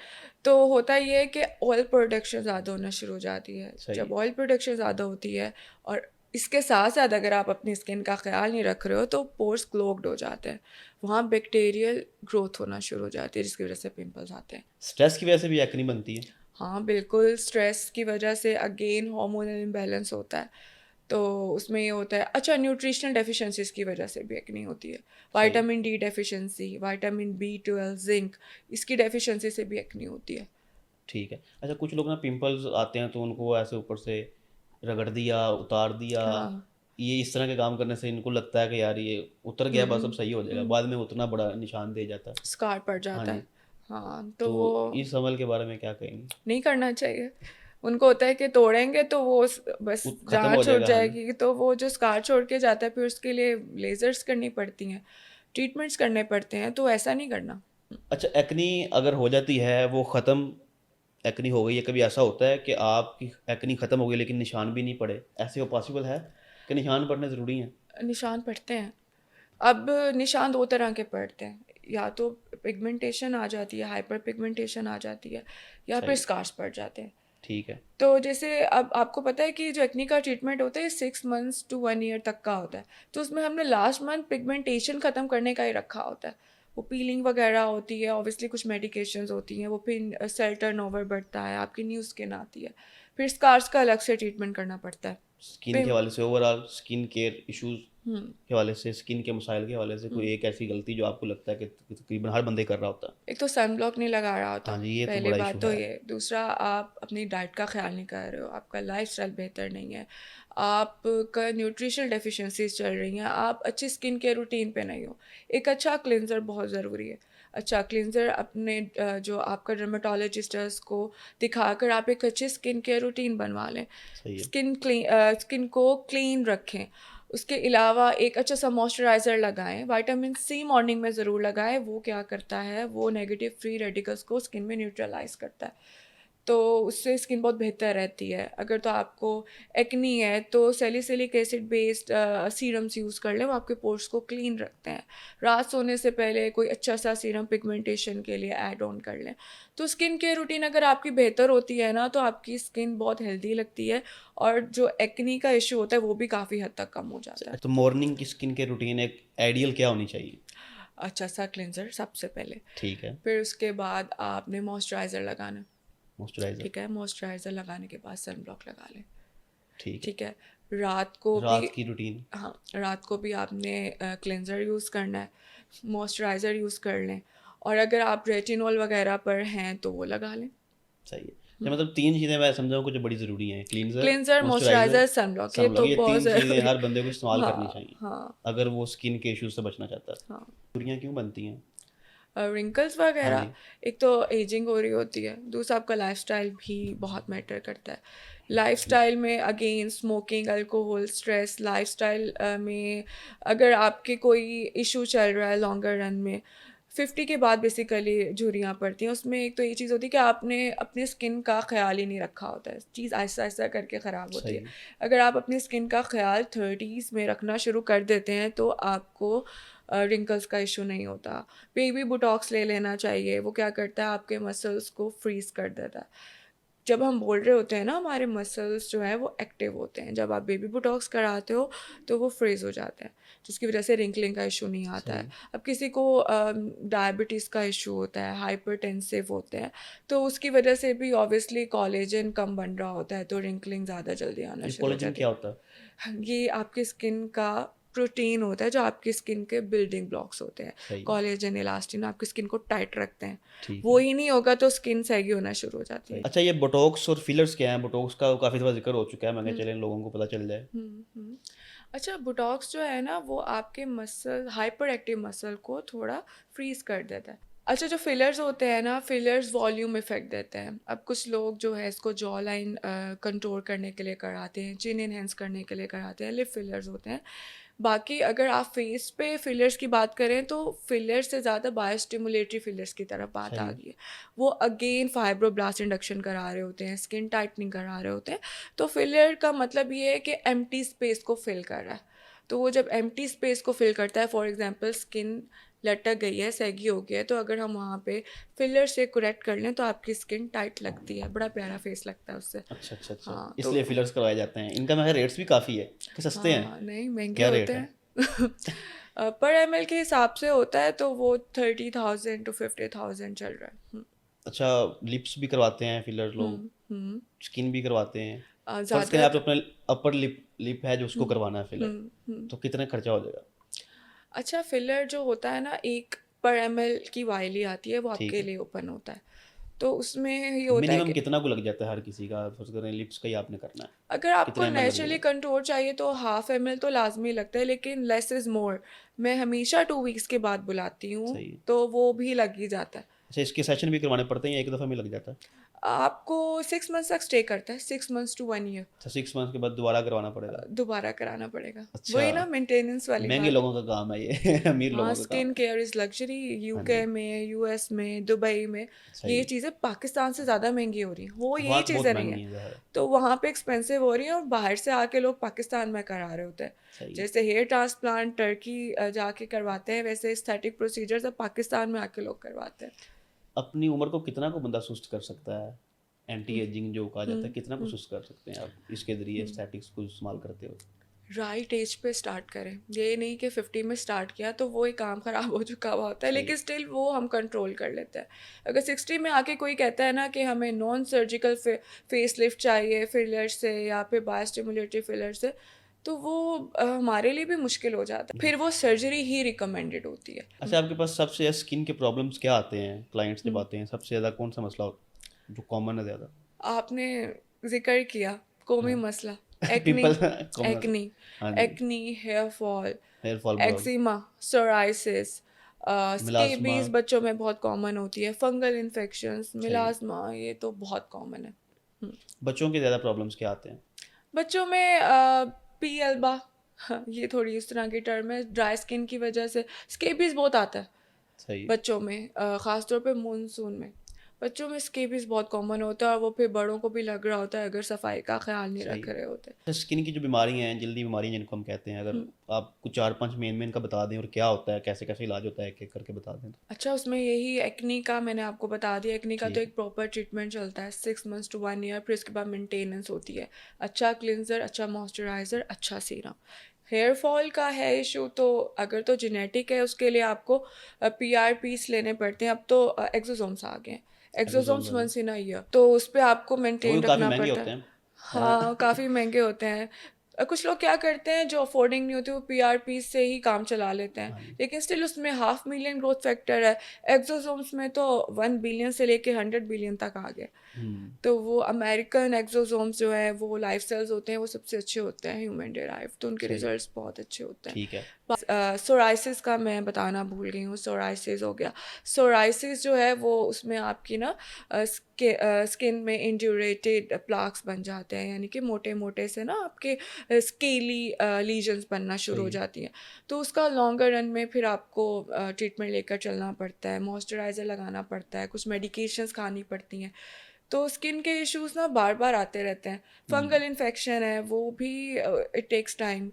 तो होता ये है कि ऑयल प्रोडक्शन ज़्यादा होना शुरू हो जाती है। सही जब है, ऑयल प्रोडक्शन ज़्यादा होती है और इसके साथ-साथ अगर आप अपनी स्किन का ख़्याल नहीं रख रहे हो, तो पोर्स क्लॉग्ड हो जाते हैं। वहाँ बैक्टीरियल ग्रोथ होना शुरू हो जाती है, जिसकी वजह से पिंपल्स आते हैं। स्ट्रेस की वजह से भी एक्ने बनती है? हाँ, बिल्कुल, स्ट्रेस की वजह से अगेन हार्मोनल इम्बैलेंस होता है। तो उसमें ये होता है, अच्छा, न्यूट्रिशनल डेफिशिएंसीज़ की वजह से भी एक्ने होती है। सही, vitamin D deficiency, vitamin B12, zinc, इसकी डेफिशिएंसी से भी एक्ने होती है। ठीक है। अच्छा, कुछ लोग ना पिंपल्स आते हैं तो उनको ऐसे ऊपर से रगड़ दिया, उतार दिया, हाँ। ये इस तरह के काम करने से इनको लगता है कि यार ये उतर गया बस अब हुँ, सही हो जाएगा, हुँ। बाद में उतना बड़ा निशान दे जाता है। स्कार पड़ हाँ जाता जी, है। हाँ, तो तो वो इस अमल के बारे में क्या कहेंगी? नहीं करना चाहिए। उनको होता है कि तोड़ेंगे तो वो बस खत्म जान हो छूट जाएगा, हाँ जी। जाएगी, तो वो जो स्कार छोड़ के जाता है फिर उसके लिए लेज़र्स करनी पड़ती हैं, ट्रीटमेंट्स करने पड़ते हैं, तो ऐसा नहीं करना। अच्छा, एक्नी अगर हो जाती है वो ख़त्म, एक्नी हो गई है, कभी ऐसा होता है कि आपकी एक्नी ख़त्म हो गई लेकिन निशान भी नहीं पड़े, ऐसे वो पॉसिबल है कि निशान पड़ने ज़रूरी हैं? निशान पड़ते हैं। अब निशान 2 तरह के पड़ते हैं, या तो पिगमेंटेशन आ जाती है, हाइपर पिगमेंटेशन आ जाती है, या फिर सही, स्कार्स पड़ जाते हैं। ठीक है, तो जैसे अब आपको पता है कि जो एक्ने का ट्रीटमेंट होता है 6 मंथ्स टू 1 ईयर तक का होता है। तो उसमें हमने लास्ट मंथ पिगमेंटेशन ख़त्म करने का ही रखा होता है। वो पीलिंग वगैरह होती है, ऑब्वियसली कुछ मेडिकेशंस होती हैं, वो फिर सेल टर्नओवर बढ़ता है, आपकी न्यू स्किन आती है। फिर स्कार्स का अलग से ट्रीटमेंट करना पड़ता है। स्किन के पे हवाले से, ओवरऑल स्किन केयर इश्यूज हम्म के हवाले से, स्किन के मसाइल के हवाले से कोई एक ऐसी गलती जो आपको लगता है कि तकरीबन हर बंदे कर रहा होता है? एक तो सन ब्लॉक नहीं लगा रहा होता, हाँ जी, ये तो पहली बड़ा बात इशू तो है। ये। दूसरा, आप अपनी डाइट का ख्याल नहीं कर रहे हो, आपका लाइफस्टाइल बेहतर नहीं है, आपका न्यूट्रिशनल डेफिशिएंसीज चल रही हैं, आप अच्छी स्किन केयर रूटीन पे नहीं हो। एक अच्छा क्लिनज़र बहुत ज़रूरी है। अच्छा क्लिनज़र अपने जो आपका डर्मेटोलॉजिस्ट है उसको दिखाकर आप एक अच्छी स्किन केयर रूटीन बनवा लें। सही है। स्किन को क्लीन रखें। उसके अलावा एक अच्छा सा मॉइस्चराइज़र लगाएं। विटामिन सी मॉर्निंग में ज़रूर लगाएं। वो क्या करता है, वो नेगेटिव फ्री रेडिकल्स को स्किन में न्यूट्रलाइज करता है, तो उससे स्किन बहुत बेहतर रहती है। अगर तो आपको एक्नी है तो salicylic acid based serums use कर लें, वो आपके पोर्स को क्लीन रखते हैं। रात सोने से पहले कोई अच्छा सा सीरम पिगमेंटेशन के लिए ऐड ऑन कर लें। तो स्किन केयर रूटीन अगर आपकी बेहतर होती है ना, तो आपकी स्किन बहुत हेल्दी लगती है, और जो एक्नी का इशू होता है वो भी काफ़ी हद तक कम हो जाता है। तो मॉर्निंग की स्किन केयर रूटीन एक आइडियल क्या होनी चाहिए? अच्छा सा क्लिनज़र सबसे पहले, ठीक है। फिर उसके बाद आपने मॉइस्चराइज़र लगाना। मॉइस्चराइजर। ठीक है, मॉइस्चराइज़र लगाने के बाद सन ब्लॉक लगा लें। ठीक है। ठीक है, रात को भी, रात की रूटीन। हाँ, रात को भी आपने क्लेंज़र यूज़ करना है, मॉइस्चराइज़र यूज़ कर लें, और अगर आप रेटिनॉल वगैरह पर हैं तो वो लगा लें। सही है। तो मतलब 3 चीज़ें मैं समझा हूँ कि जो बड़ी ज़रूरी हैं, cleanser, cleanser, moisturiser, moisturiser, sunblock, ये सनब्लॉक, तो ये बहुत 3 चीज़ें ज़रूरी। हर बंदे को इस्तेमाल करनी हाँ, चाहिए, हाँ, अगर वो स्किन के इश्यूज़ से बचना चाहता है। हाँ। दूरियाँ क्यों बनती हैं? रिंकल्स हाँ वगैरह, जी। एक तो एजिंग हो रही होती है, दूसरा आपका लाइफस्टाइल भी बहुत मैटर करता है। लाइफस्टाइल में again smoking, alcohol, stress, lifestyle में अगर आपके कोई इशू चल रहा है लॉन्गर रन में, 50 के बाद बेसिकली झुर्रियाँ पड़ती हैं। उसमें एक तो ये चीज़ होती है कि आपने अपनी स्किन का ख्याल ही नहीं रखा होता है, चीज़ आहिस्ता आहिस्ता करके ख़राब होती सही है। है। अगर आप अपनी स्किन का ख्याल 30s में रखना शुरू कर देते हैं तो आपको रिंकल्स का इशू नहीं होता। बेबी बोटॉक्स ले लेना चाहिए, वो क्या करता है, आपके मसल्स को फ्रीज़ कर देता है। जब हम बोल रहे होते हैं ना, हमारे मसल्स जो हैं वो एक्टिव होते हैं, जब आप बेबी बोटॉक्स कराते हो तो वो फ्रीज़ हो जाते हैं, जिसकी वजह से रिंकलिंग का इशू नहीं आता सही है। है। अब किसी को डायबिटीज़ का इशू होता है, हाइपरटेंसिव होते हैं, तो उसकी वजह से भी ऑब्वियसली कोलेजन कम बन रहा होता है, तो रिंकलिंग ज़्यादा जल्दी आना ये शुरू हो कोलेजन जाती क्या है। होता है? हाँ, ये आपकी स्किन का प्रोटीन होता है जो आपकी स्किन के बिल्डिंग ब्लॉक्स होते हैं। सही है। कोलेजन, इलास्टिन आपकी स्किन को टाइट रखते हैं। ठीक वो है। ही नहीं होगा तो स्किन सैगी होना शुरू हो जाती सही। है। अच्छा, ये बोटॉक्स और फिलर्स क्या हैं? बोटॉक्स का काफ़ी दफ़ा ज़िक्र हो चुका है, मैं कहा हुँ, चलें लोगों को पता चल जाए। हुँ। अच्छा, बोटॉक्स जो है ना वो आपके मसल, हाइपर एक्टिव मसल को थोड़ा फ्रीज़ कर देता है। अच्छा, जो फिलर्स होते हैं ना, फिलर्स वॉल्यूम इफ़ेक्ट देते हैं। अब कुछ लोग जो है इसको जॉ लाइन कंट्रोल करने के लिए कराते हैं, चिन एनहांस करने के लिए कराते हैं, लिप फिलर्स होते हैं। बाकी अगर आप फेस पे फिलर्स की बात करें तो फिलर्स से ज़्यादा बायोस्टिमुलेटरी फिलर्स की तरफ बात सही आ है। गई है। वो अगेन फाइब्रोब्लास्ट इंडक्शन करा रहे होते हैं, स्किन टाइटनिंग करा रहे होते हैं। तो फिलर का मतलब ये है कि एम्प्टी स्पेस को फिल कर रहा है। तो वो जब एम्प्टी स्पेस को फिल करता है, फॉर एग्जांपल स्किन लटक गई है, सैगी हो गया है, तो अगर हम वहाँ पे फिलर से करेक्ट कर लें तो आपकी स्किन टाइट लगती है, बड़ा प्यारा फेस लगता है उससे। अच्छा, अच्छा, अच्छा। हाँ, तो इसलिए फिलर्स करवाए जाते हैं। इनका मेरा रेट्स भी काफ़ी है कि सस्ते हैं? हाँ, नहीं महँगे क्या रेट होते है? हैं। पर एमएल के हिसाब से होता है, तो वो 30,000 टू 50,000 चल रहा है। अच्छा, लिप्स भी करवाते हैं फिलर लोग, हुँ, हुँ। स्किन भी करवाते हैं। फ़र्ज़ करें ज़्यादा, आपने अपना अपर लिप लिप है जो उसको हुँ, करवाना है फिलर, हुँ। तो कितना खर्चा हो जाएगा? अच्छा, फिलर जो होता है ना, 1 पर एमएल की वायली ही आती है, वो ठीक आपके है। लिए ओपन होता है। तो उसमें ये होता है मिनिमम कि कितना को लग जाता है हर किसी का? फ़र्ज़ करें लिप्स का ही आपने करना है, अगर आपको कितना एमएल लग नेचुरली जाएगा? कंट्रोल चाहिए तो हाफ एमएल तो लाज़मी लगता है, लेकिन लेस इज़ मोर। मैं हमेशा 2 वीक्स के बाद बुलाती हूँ, सही है। तो वो भी लग ही जाता है। अच्छा, इसके सेशन भी करवाने पड़ते हैं या एक दफ़ा में लग जाता है? आपको 6 मंथ्स तक स्टे करता है, 6 मंथ्स टू 1 ईयर। अच्छा, 6 मंथ्स के बाद दोबारा करवाना पड़ेगा। दोबारा कराना पड़ेगा। अच्छा, वही ना मेंटेनेंस वाली महँगे बात। लोगों का काम है ये अमीर हाँ, लोगों का काम स्किन है। Care is luxury. हाँ यूके जी, में, यूएस में, दुबई में सही ये है। चीज़ें पाकिस्तान से ज़्यादा महँगी हो रही हैं। हो यही बहुत बहुत चीज़ें रही महँगी हैं। है ज़ाहिर है। तो वहाँ पे एक्सपेंसिव हो रही हैं और बाहर से आके लोग पाकिस्तान में करा रहे होते हैं। सही है। जैसे हेयर ट्रांसप्लांट टर्की जाके करवाते हैं, वैसे एस्थेटिक प्रोसीजर्स अब पाकिस्तान में आके लोग करवाते हैं। अपनी उम्र को कितना को बंदा सुस्त कर सकता है? एंटी हुँ, एजिंग जो कहा जाता है, हुँ, कितना को हुँ, सुस्त कर सकते हैं आप इसके ज़रिए हुँ। एस्थेटिक्स को इस्तेमाल करते हो? राइट एज पे स्टार्ट करें, ये नहीं कि 50 में स्टार्ट किया तो वो एक काम ख़राब हो चुका हुआ होता है, सही। लेकिन स्टिल वो हम कंट्रोल कर लेते हैं। अगर 60 में आके कोई कहता है ना कि हमें नॉन सर्जिकल फेस लिफ्ट चाहिए फिलर से या फिर बायोस्टिमुलेटरी फिलर से, तो वो हमारे लिए भी मुश्किल हो जाता है, जी। फिर वो सर्जरी ही रिकमेंडेड होती है। अच्छा, आपके पास सबसे ज़्यादा स्किन के प्रॉब्लम्स क्या आते हैं? क्लाइंट्स जब हम्म, आते हैं, सबसे ज़्यादा कौन-सा मसला जो कॉमन है ज़्यादा? आपने जिक्र किया कौमी हाँ। मसला, एक्नी, पिंपल कॉमन मसला। एक्नी, हाँ जी, acne, hair fall, hair fall बहुत, एक्जिमा, सोराइसिस, मिलास्मा। स्केबीज बच्चों में बहुत कॉमन होती है, फंगल इन्फेक्शंस, सही। मिलाज्मा, ये तो बहुत कॉमन है। हम्म, बच्चों के ज़्यादा प्रॉब्लम्स क्या आते हैं? बच्चों में पी एल्बा, हाँ, ये थोड़ी इस तरह की टर्म है, ड्राई स्किन की वजह से स्केबीज बहुत आता है सही। बच्चों में, ख़ास तौर पे मानसून में बच्चों में स्केबीज बहुत कॉमन होता है, और वो फिर बड़ों को भी लग रहा होता है अगर सफाई का ख्याल नहीं सही। रख रहे होते। अच्छा, स्किन की जो बीमारियाँ हैं, जल्दी बीमारियाँ जिनको हम कहते हैं, अगर हम्म, आप कुछ 4-5 मेन का बता दें और क्या होता है, कैसे-कैसे इलाज होता है, एक-एक करके बता दें तो? अच्छा, उसमें यही एक्नी का मैंने आपको बता दिया, एक्नी का तो ठीक है। एक प्रॉपर ट्रीटमेंट चलता है 6 मंथ्स टू 1 ईयर, फिर उसके बाद मेंटेनेंस होती है, अच्छा क्लिनजर, अच्छा मॉइस्चराइज़र, अच्छा सीरम। हेयर फॉल का है इशू, तो अगर तो जेनेटिक है उसके लिए आपको PRPs लेने पड़ते हैं, अब तो एक्सोसोम्स आ गए हैं, एक्सोसोम्स एक्सोसोम्स वाले। 1 इन अ ईयर, तो उस पर आपको वो मेंटेन भी काफ़ी रखना महँगे पड़ता होते है। हैं। हाँ, काफ़ी महंगे होते हैं। कुछ लोग क्या करते हैं जो अफोर्डिंग नहीं होती, वो PRP से ही काम चला लेते हैं, हाँ जी। लेकिन स्टिल उसमें 500,000 ग्रोथ फैक्टर है, एक्सोसोम्स में तो 1 बिलियन से लेके 100 बिलियन तक आ गए। हुँ। तो वो अमेरिकन एक्सोसोम्स जो है वो लाइफ सेल्स होते हैं, वो सबसे अच्छे होते हैं ह्यूमन डेराइव, तो उनके सही। रिजल्ट्स बहुत अच्छे होते हैं। ठीक है। सोराइसिस का मैं बताना भूल गई हूँ, सोराइसिस हो गया। सोराइसिस जो है वो उसमें आपकी ना स्किन में इंड्यूरेटेड प्लाक्स बन जाते हैं, यानी कि मोटे मोटे से ना आपके स्केली लीजन्स बनना शुरू हो सही। जाती हैं। तो उसका लॉन्गर रन में फिर आपको ट्रीटमेंट लेकर चलना पड़ता है, मॉइस्चराइज़र लगाना पड़ता है, कुछ मेडिकेशंस खानी पड़ती हैं। तो स्किन के इश्यूज ना बार बार आते रहते हैं। हुँ। फंगल इन्फेक्शन है वो भी, it takes time,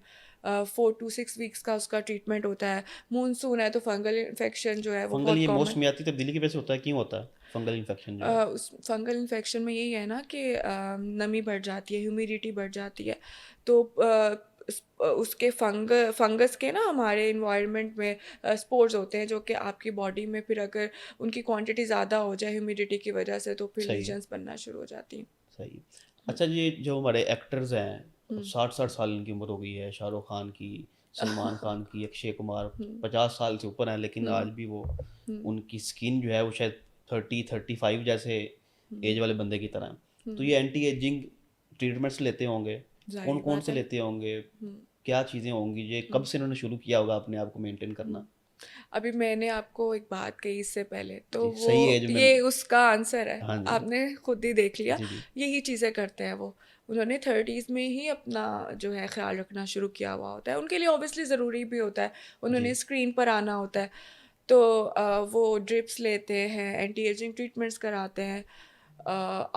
4 to 6 weeks का उसका ट्रीटमेंट होता है। मानसून है तो फंगल इन्फेक्शन जो है वो फंगल बहुत ये कॉमन। मौसमी आती तब्दीली की वजह से होता है, क्यों होता है फंगल इन्फेक्शन जो है? उस फंगल इन्फेक्शन में यही है ना कि नमी बढ़ जाती है, ह्यूमिडिटी बढ़ जाती है, तो उसके फंगस के ना हमारे इन्वायरमेंट में स्पोर्स होते हैं, जो कि आपकी बॉडी में फिर अगर उनकी क्वांटिटी ज़्यादा हो जाए ह्यूमिडिटी की वजह से, तो फिर सही। लीजन्स बनना शुरू हो जाती हैं। सही। अच्छा, ये जो हमारे एक्टर्स हैं, अब हम्म, 60-60 साल इनकी उम्र हो गई है, शाहरुख खान की, सलमान हम्म, खान की, अक्षय कुमार हम्म, 50 साल से ऊपर हैं, लेकिन आज हम्म, भी वो हम्म, उनकी स्किन जो है वो शायद 30-35 जैसे हम्म, एज वाले बंदे की तरह है। तो हम्म, ये एंटी एजिंग ट्रीटमेंट्स लेते होंगे, जाहिर कौन-कौन बात से है। लेते होंगे? हम्म, क्या चीज़ें होंगी? ये कब हम्म, से इन्होंने शुरू किया होगा अपने आप को मेंटेन हम्म। करना? अभी मैंने आपको एक बात कही इससे पहले, तो जी, वो सही एज में। ये उसका आंसर है, हाँ जी। आपने खुद ही देख लिया। जी, जी। यही चीज़ें करते हैं वो, उन्होंने 30s में ही अपना जो है ख्याल रखना शुरू किया हुआ होता है, उनके लिए ऑब्वियसली ज़रूरी भी होता है, उन्होंने जी, स्क्रीन पर आना होता है, तो वो ड्रिप्स लेते हैं, एंटी एजिंग ट्रीटमेंट्स कराते हैं,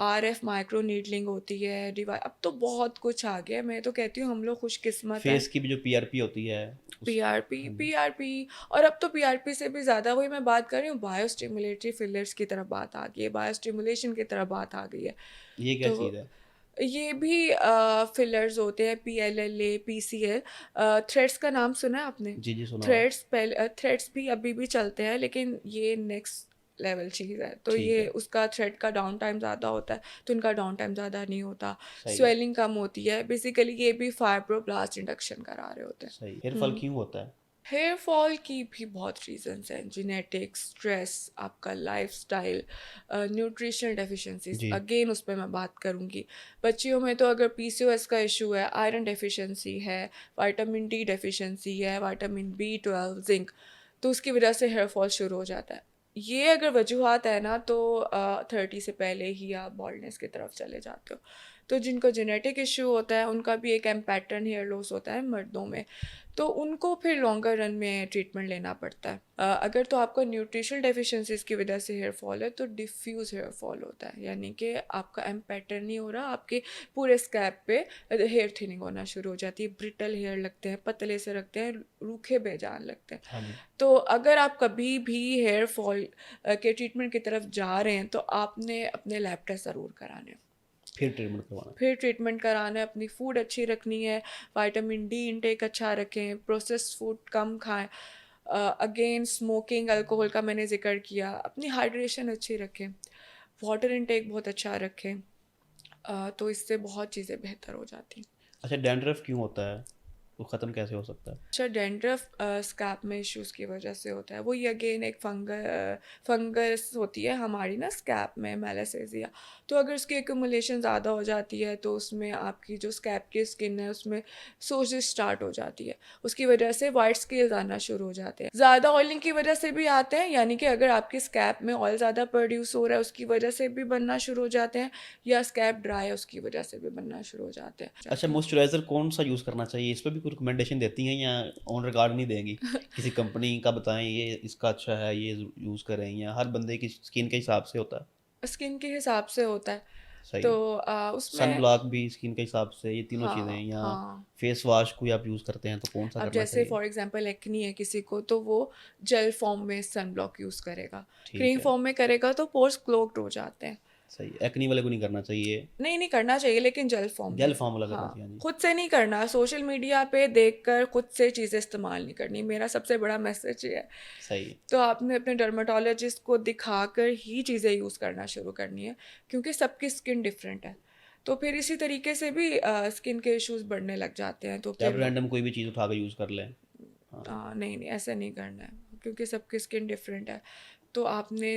RF माइक्रो नीडलिंग होती है, डिवाई, अब तो बहुत कुछ आ गया है। मैं तो कहती हूँ हम लोग खुशकिस्मत हैं। फेस की भी जो पीआरपी होती है उस पीआरपी, हाँ जी। पीआरपी, और अब तो पीआरपी से भी ज़्यादा, वही मैं बात कर रही हूँ, बायोस्टिमुलेटरी फिलर्स की तरफ बात आ गई है, बायोस्टिमुलेशन की तरफ बात आ गई है। ये क्या तो चीज़ है? ये भी फिलर्स होते हैं, PLLA, PCL। थ्रेड्स का नाम सुना है आपने? जी, जी, सुना हुआ है। थ्रेड्स पहले, थ्रेड्स भी अभी भी चलते हैं, लेकिन ये नेक्स्ट लेवल चीज़ है, तो ठीक ये है, उसका थ्रेड का डाउन टाइम ज़्यादा होता है, तो इनका डाउन टाइम ज़्यादा नहीं होता, सही है, स्वेलिंग कम होती है, बेसिकली ये भी फाइब्रोब्लास्ट इंडक्शन करा रहे होते हैं। सही। हेयर फॉल हम्म। क्यों होता है? हेयर फॉल की भी बहुत रीजंस हैं, जेनेटिक्स, स्ट्रेस, आपका लाइफस्टाइल, न्यूट्रिशनल डेफिशिएंसीज, जी, अगेन उस पर मैं बात करूँगी। बच्चियों में तो अगर PCOS का इशू है, आयरन डेफिशिएंसी है, विटामिन D डेफिशिएंसी है, विटामिन B12, जिंक, तो उसकी वजह से हेयर फॉल शुरू हो जाता है। ये अगर वजूहत है ना, तो 30 से पहले ही आप बॉल्डनेस की तरफ चले जाते हो। तो जिनको जेनेटिक इशू होता है उनका भी एक एम पैटर्न हेयर लॉस होता है मर्दों में, तो उनको फिर लॉन्गर रन में ट्रीटमेंट लेना पड़ता है। अगर तो आपका न्यूट्रिशनल डेफिशिएंसीज की वजह से हेयर फॉल है, तो डिफ्यूज़ हेयर फॉल होता है, यानी कि आपका एम पैटर्न नहीं हो रहा, आपके पूरे स्कैल्प पे हेयर थिनिंग होना शुरू हो जाती है, ब्रिटल हेयर लगते हैं, पतले से लगते हैं, रूखे बेजान लगते हैं। हाँ जी, तो अगर आप कभी भी हेयर फॉल के ट्रीटमेंट की तरफ जा रहे हैं, तो आपने अपने लैब टेस्ट ज़रूर कराने हैं। फिर ट्रीटमेंट करवाना है। फिर ट्रीटमेंट कराना है, अपनी फूड अच्छी रखनी है, विटामिन डी इंटेक अच्छा रखें, प्रोसेस्ड फूड कम खाएं, अगेन स्मोकिंग अल्कोहल का मैंने जिक्र किया, अपनी हाइड्रेशन अच्छी रखें, वाटर इंटेक बहुत अच्छा रखें, तो इससे बहुत चीज़ें बेहतर हो जाती हैं। अच्छा, डैंड्रफ क्यों होता है, वो ख़त्म कैसे हो सकता है? अच्छा, डेंड्रफ स्कैल्प में इश्यूज़ की वजह से होता है। वो ये अगेन एक फंगस होती है हमारी ना स्कैल्प में, मेलासेजिया। तो अगर उसकी एक्यूमुलेशन ज़्यादा हो जाती है तो उसमें आपकी जो स्कैल्प की स्किन है उसमें सोजिश स्टार्ट हो जाती है। उसकी वजह से वाइट स्केल्स आना शुरू हो जाते हैं। ज़्यादा ऑयलिंग की वजह से भी आते हैं, यानी कि अगर आपकी स्कैल्प में ऑयल ज़्यादा प्रोड्यूस हो रहा है उसकी वजह से भी बनना शुरू हो जाते हैं, या स्कैल्प ड्राई है उसकी वजह से भी बनना शुरू हो जाते हैं। अच्छा, मॉइस्चराइज़र कौन-सा यूज़ करना चाहिए? इस पे भी कोई रिकमेंडेशन देती हैं या ऑन रिकॉर्ड नहीं देंगी? किसी कंपनी का बताएँ ये इसका अच्छा है, ये यूज़ करें, या हर बंदे की स्किन के हिसाब से होता है? स्किन के हिसाब से होता है। सही तो है। सन उसमें ब्लॉक भी स्किन के हिसाब से, ये तीनों चीज़ें, हाँ, या हाँ। फेस वॉश कोई आप यूज़ करते हैं तो कौन-सा अब करना जैसे चाहिए? फॉर एग्जांपल एक्नी है किसी को तो वो जेल फॉर्म में सन ब्लॉक यूज़ करेगा। ठीक क्रीम है, फॉर्म में करेगा तो पोर्स क्लोग्ड हो जाते हैं। सही है। एक्ने वाले को नहीं करना चाहिए, नहीं, नहीं करना चाहिए लेकिन जेल फॉर्म जेल में। फॉर्म वाला करना हाँ, चाहिए। हाँ जी, खुद से नहीं करना, सोशल मीडिया पे देखकर खुद से चीज़ें इस्तेमाल नहीं करनी। मेरा सबसे बड़ा मैसेज ये है। सही है। तो आपने अपने डर्मेटोलॉजिस्ट को दिखाकर ही चीज़ें यूज़ करना शुरू करनी है, क्योंकि सबकी स्किन डिफरेंट है। तो फिर इसी तरीके से भी स्किन के इश्यूज़ बढ़ने लग जाते हैं, तो या आप फिर रैंडम कोई भी चीज़ उठा के यूज़ कर लें। हाँ, नहीं, नहीं ऐसा नहीं करना है, क्योंकि सबकी स्किन डिफरेंट है। तो आपने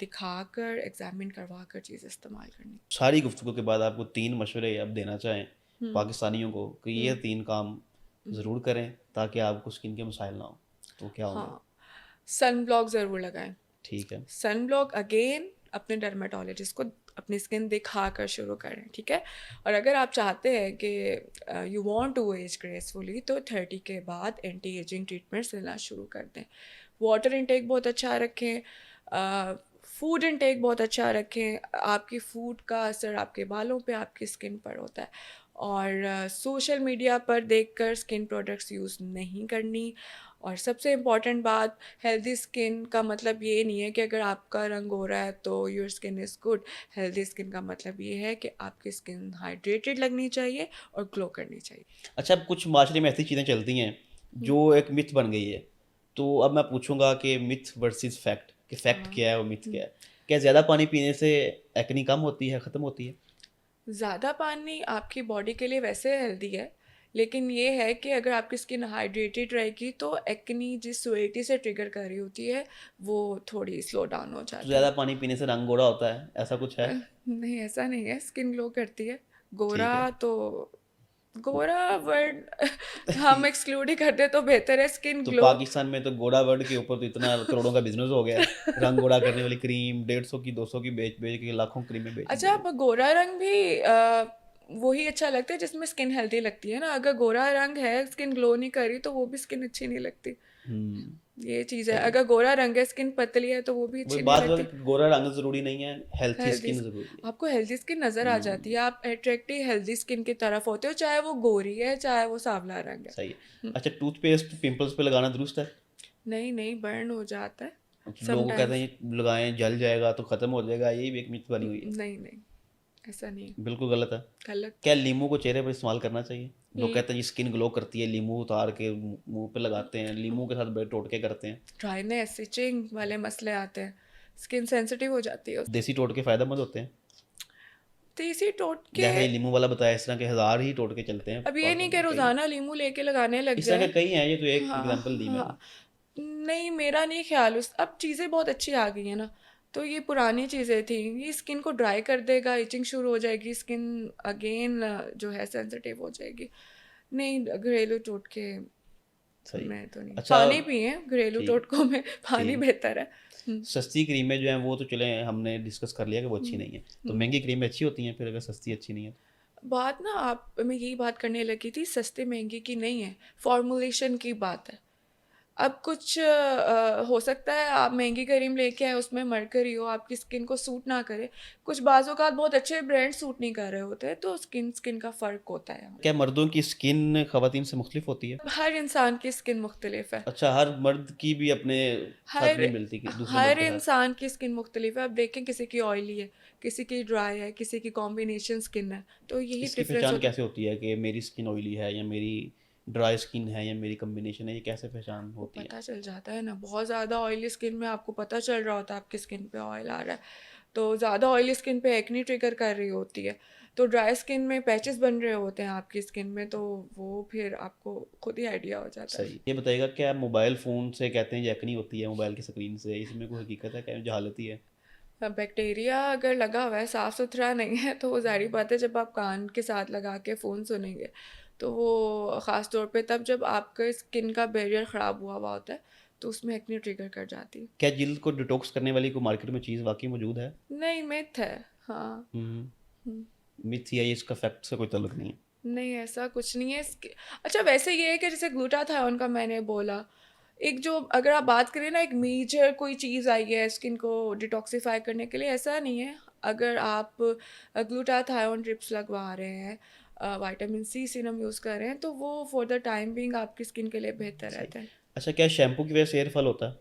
दिखाकर, एग्ज़ामिन करवाकर चीज़ इस्तेमाल करनी। सारी गुफ्तगू के बाद आपको 3 मशवरे आप देना चाहें हुँ, पाकिस्तानियों को कि ये हुँ, 3 काम हुँ। ज़रूर करें ताकि आपको स्किन के मसाइल ना हो, तो क्या होंगे? हाँ, सन ब्लॉक ज़रूर लगाएँ। ठीक है, सन ब्लॉक अगेन अपने डर्मेटोलॉजिस्ट को अपनी स्किन दिखाकर शुरू करें, ठीक है? और अगर आप चाहते हैं कि you want to age gracefully तो 30 के बाद एंटी एजिंग ट्रीटमेंट्स लेना शुरू कर दें। वाटर इंटेक बहुत अच्छा रखें, फूड इंटेक बहुत अच्छा रखें। आपकी फूड का असर आपके बालों पे, आपकी स्किन पर होता है। और सोशल मीडिया पर देखकर स्किन प्रोडक्ट्स यूज़ नहीं करनी। और सबसे इम्पॉर्टेंट बात, हेल्दी स्किन का मतलब ये नहीं है कि अगर आपका रंग हो रहा है तो your skin is good. Healthy skin का मतलब ये है कि आपकी स्किन हाइड्रेटेड लगनी चाहिए और ग्लो करनी चाहिए। अच्छा, अब कुछ माशरे में ऐसी चीज़ें चलती हैं हुँ, जो एक मिथ बन गई है, तो अब मैं पूछूंगा कि मिथ वर्सेस फैक्ट, कि फैक्ट हाँ। क्या है और मिथ हुँ। क्या है? क्या ज़्यादा पानी पीने से एक्ने कम होती है, ख़त्म होती है? ज़्यादा पानी आपकी बॉडी के लिए वैसे हेल्दी है, लेकिन ये है कि अगर आपकी स्किन हाइड्रेटेड रहेगी तो एक्नी जिस वेटी से ट्रिगर कर रही होती है, वो थोड़ी स्लो डाउन हो तो जाती ज़्यादा है। पानी पीने से रंग गोरा होता है, ऐसा कुछ है? नहीं ऐसा नहीं है, स्किन ग्लो करती है। गोरा ठीक है। तो गोरा वर्ड हम एक्सक्लूड ही कर दें तो बेहतर है, स्किन तो ग्लो। पाकिस्तान में तो गोरा वर्ड के ऊपर तो इतना करोड़ों का बिज़नेस हो गया है। रंग गोरा करने वाली क्रीम 150 की 200 की बेच-बेच के लाखों क्रीमें बेच दी अच्छा, है। अब गोरा रंग भी वही अच्छा लगता है जिसमें स्किन हेल्दी लगती है ना। अगर गोरा रंग है, स्किन ग्लो नहीं कर रही तो वो भी स्किन अच्छी नहीं लगती। हुँ, ये चीज़ है, सही है। अगर गोरा रंग है, स्किन पतली है तो वो भी वही अच्छी नहीं बात वो है लगती। कि गोरा रंग ज़रूरी नहीं है, हेल्थी हेल्दी स्किन ज़रूरी है। आपको हेल्दी स्किन नज़र आ जाती हुँ, है, आप अट्रैक्टिव हेल्दी स्किन की तरफ होते हो, चाहे वो गोरी है, चाहे वो सांवला रंग है। सही है। हुँ, अच्छा, टूथपेस्ट पिंपल्स पे लगाना दुरुस्त है? नहीं, नहीं बर्न हो जाता है लोग कहते हैं समटाइम्स। ये लगाएँ जल जाएगा तो ख़त्म हो जाएगा, ये भी एक मिथ बनी हुई है। नहीं, नहीं, ऐसा नहीं है, बिल्कुल गलत है। गलत क्या है। नींबू को चेहरे पर इस्तेमाल करना चाहिए? लोग ल कहते हैं जी स्किन ग्लो करती है, नींबू उतार के मुँह पे लगाते हैं, नींबू के साथ बड़े टोटके करते हैं। ड्राइनेस, इचिंग वाले मसले आते हैं, स्किन सेंसिटिव हो जाती है। देसी टोटके फ़ायदेमंद होते हैं। देसी टोटके, जैसे ये नींबू वाला बताया, इस तरह के हज़ार ही टोटके चलते हैं अब ये नहीं कि पाकिस्तान में, कई हैं। रोज़ाना नींबू लेके लगाने लग इस तरह के जाएँ। कई हैं, ये तो एक हाँ, एग्ज़ाम्पल दी मैंने। हाँ। नहीं, मेरा नहीं ख़्याल उस अब चीज़ें बहुत अच्छी आ गई हैं ना, तो ये पुरानी चीज़ें थी, ये स्किन को ड्राई कर देगा, इचिंग शुरू हो जाएगी, स्किन अगेन जो है सेंसिटिव हो जाएगी। नहीं, घरेलू टोटके सही। मैं तो नहीं, अच्छा, पानी पिएँ, घरेलू ठीक, टोटकों में पानी ठीक। बेहतर है। हुँ, सस्ती क्रीमें जो हैं वो तो चलें हमने डिस्कस कर लिया कि वो अच्छी हुँ, नहीं है। तो हुँ। महँगी क्रीमें अच्छी होती हैं फिर अगर सस्ती अच्छी नहीं है तो? बात ना आप मैं यही बात करने लगी थी, सस्ते महँगे की नहीं है, फ़ॉर्मूलेशन की बात है। अब कुछ हो सकता है आप महंगी क्रीम लेके आए, उसमें मरकरी हो, आपकी स्किन को सूट ना करे। कुछ बाज़-औक़ात बहुत अच्छे ब्रांड सूट नहीं कर रहे होते हैं, तो स्किन स्किन का फ़र्क होता है यहाँ। क्या मर्दों की स्किन ख़वातीन से मुख्तलिफ़ होती है? हर इंसान की स्किन मुख्तलिफ है। अच्छा, हर मर्द की भी अपने साथ हर नहीं मिलती कि दूसरे मर्द हर के साथ। इंसान की स्किन मुख्तलिफ है। अब देखें, किसी की ऑयली है, किसी की ड्राई है, किसी की कॉम्बिनेशन स्किन है, तो यही इसकी डिफ़रेंस पहचान होता है। कैसे होती है कि मेरी स्किन ऑयली है या मेरी ड्राई स्किन है या मेरी कॉम्बिनेशन है, ये कैसे पहचान वो होती है? पता चल जाता है ना, बहुत ज़्यादा ऑयली स्किन में आपको पता चल रहा होता है आपकी स्किन पे ऑयल आ रहा है। तो ज़्यादा ऑयली स्किन पे एक्ने ट्रिगर कर रही होती है। तो ड्राई स्किन में पैचेस बन रहे होते हैं आपकी स्किन में, तो वो फिर आपको खुद ही आइडिया हो जाता है। सही। ये बताइएगा क्या मोबाइल फ़ोन से कहते हैं एक्नी होती है मोबाइल की स्क्रीन से, इसमें कोई हकीकत है क्या जहालत ही है? बैक्टीरिया अगर लगा हुआ है, साफ़ सुथरा नहीं है, तो वो ज़ाहिर बात है, जब आप कान के साथ लगा के फ़ोन सुनेंगे, तो वो ख़ास तौर पे तब जब आपके स्किन का बैरियर ख़राब हुआ हुआ होता है, तो उसमें एक्ने ट्रिगर कर जाती है। क्या जिल्द को डिटॉक्स करने वाली कोई मार्केट में चीज़ वाक़ई मौजूद है? नहीं, मिथ है। हाँ। हुँ, हुँ। मिथ या ये इसका फैक्ट से कोई ताल्लुक नहीं है। नहीं, ऐसा कुछ नहीं है इसके। अच्छा, वैसे ये है कि जैसे ग्लूटाथायोन का मैंने बोला, एक जो अगर आप बात करें ना, एक मेजर कोई चीज़ आई है स्किन को डिटॉक्सिफ़ाई करने के लिए, ऐसा नहीं है। अगर आप ग्लूटाथायोन ड्रिप्स लगवा रहे हैं, विटामिन सी सीरम यूज़ कर रहे हैं, तो वो फॉर द टाइम बीइंग आपकी स्किन के लिए बेहतर सही। रहता है। अच्छा क्या शैम्पू की वज़ह से हेयर फॉल होता है?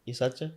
ये सच है?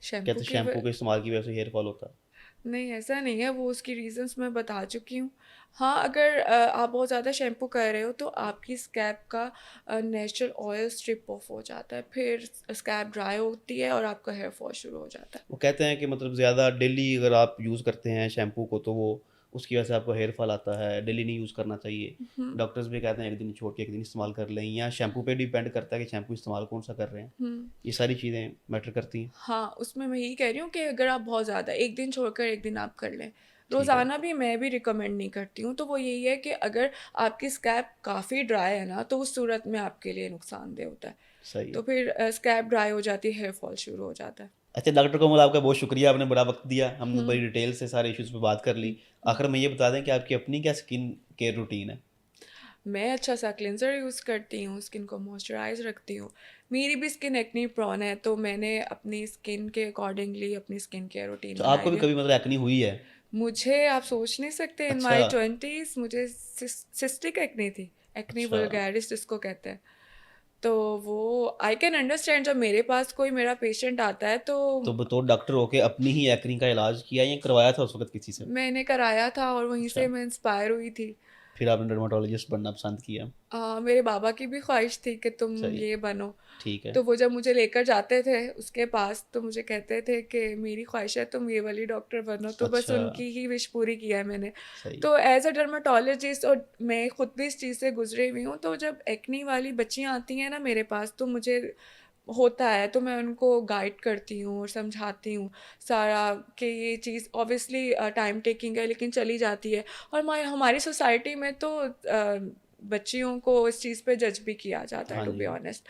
शैम्पू कहते हैं की व शैम्पू के इस्तेमाल की वज़ह से हेयर फॉल होता है। नहीं, ऐसा नहीं है, वो उसकी रीज़न्स मैं बता चुकी हूँ। हाँ, अगर आप बहुत ज़्यादा शैम्पू कर रहे हो, तो आपकी स्कैल्प का नेचुरल ऑयल स्ट्रिप ऑफ हो जाता है, फिर स्कैल्प ड्राई होती है और आपका हेयर फॉल शुरू हो जाता है। वो कहते हैं कि मतलब ज़्यादा डेली अगर आप यूज़ करते हैं शैम्पू को तो वो उसकी वजह से आपको हेयर फॉल आता है, डेली नहीं यूज़ करना चाहिए। हुँ, डॉक्टर्स भी कहते हैं एक दिन छोड़ के एक दिन इस्तेमाल कर लें या शैम्पू पे डिपेंड करता है कि शैम्पू इस्तेमाल कौन-सा कर रहे हैं। हुँ। ये सारी चीज़ें मैटर करती हैं। हाँ, उसमें मैं यही कह रही हूँ कि अगर आप बहुत ज़्यादा एक दिन छोड़कर एक दिन आप कर लें। ठीक है, रोज़ाना भी मैं भी रिकमेंड नहीं करती हूँ, तो वो यही है कि अगर आपकी स्कैल्प काफ़ी ड्राई है ना, तो उस सूरत में आपके लिए नुकसानदेह होता है। सही तो है। फिर स्कैल्प ड्राई हो जाती है, हेयर फॉल शुरू हो जाता है। अच्छा डॉक्टर कोमल आपका बहुत शुक्रिया, आपने बड़ा वक़्त दिया, हमने हुँ, बड़ी डिटेल से सारे इश्यूज़ पे बात कर ली। हुँ, हुँ। आखिर में ये बता दें कि आपकी अपनी क्या स्किन केयर रूटीन है? मैं अच्छा-सा क्लींज़र यूज़ करती हूँ, स्किन को मॉइस्चराइज़ रखती हूँ। मेरी भी स्किन एक्ने प्रोन है, तो मैंने अपनी स्किन के अकॉर्डिंगली अपनी स्किन केयर रूटीन तो बनाई आपको भी हुई है। कभी मतलब एक्ने हुई है? मुझे आप सोच नहीं सकते, इन अच्छा, माय 20s मुझे सिस्टिक एक्ने थी, एक्ने अच्छा। वल्गैरिस जिसको कहते हैं। तो वो आई कैन अंडरस्टैंड, जब मेरे पास कोई मेरा पेशेंट आता है तो तो बतौर डॉक्टर होके अपनी ही एक्ने का इलाज किया या करवाया था उस वक़्त किसी से? मैंने कराया था और वहीं अच्छा, से मैं इंस्पायर हुई थी। फिर आपने डर्मेटोलॉजिस्ट बनना पसंद किया। मेरे बाबा की भी ख्वाहिश थी कि तुम सही, ये बनो। ठीक है। तो वो जब मुझे लेकर जाते थे उसके पास, तो मुझे कहते थे कि मेरी ख्वाहिश है तुम ये वाली डॉक्टर बनो, तो बस अच्छा, उनकी ही विश पूरी किया है मैंने। सही। तो एज़ अ डर्मेटोलॉजिस्ट, और मैं खुद भी इस चीज़ से गुज़री हुई हूँ, तो जब एक्ने वाली बच्चियाँ आती हैं ना मेरे पास, तो मुझे होता है, तो मैं उनको गाइड करती हूँ और समझाती हूँ सारा कि ये चीज़ ऑब्वियसली टाइम टेकिंग है, लेकिन चली जाती है। और हमारी सोसाइटी में तो बच्चियों को इस चीज़ पे जज भी किया जाता है, हाँ टू बी जी, ऑनेस्ट।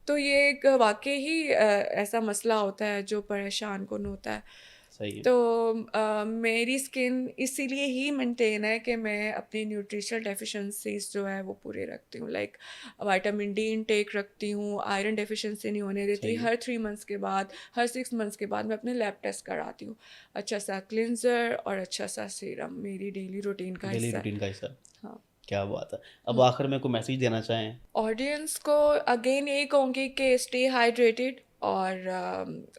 तो ये एक वाक़ई ही ऐसा मसला होता है जो परेशान कुन होता है। सही है। तो मेरी स्किन इसीलिए ही मेंटेन है कि मैं अपनी न्यूट्रिशनल डेफिशिएंसीज़ जो है वो पूरी रखती हूँ। लाइक विटामिन डी इनटेक रखती हूँ, आयरन डेफिशिएंसी नहीं होने देती। सही है। हर 3 मंथ्स के बाद, हर 6 मंथ्स के बाद मैं अपने लैब टेस्ट कराती हूँ। अच्छा-सा क्लींज़र और अच्छा-सा सीरम मेरी डेली रूटीन का डेली हिस्सा है। रूटीन का हिस्सा। हाँ। क्या बात है। अब हुँ। आखिर में कोई मैसेज देना चाहें? ऑडियंस को अगेन यही कहूँगी कि स्टे हाइड्रेटेड और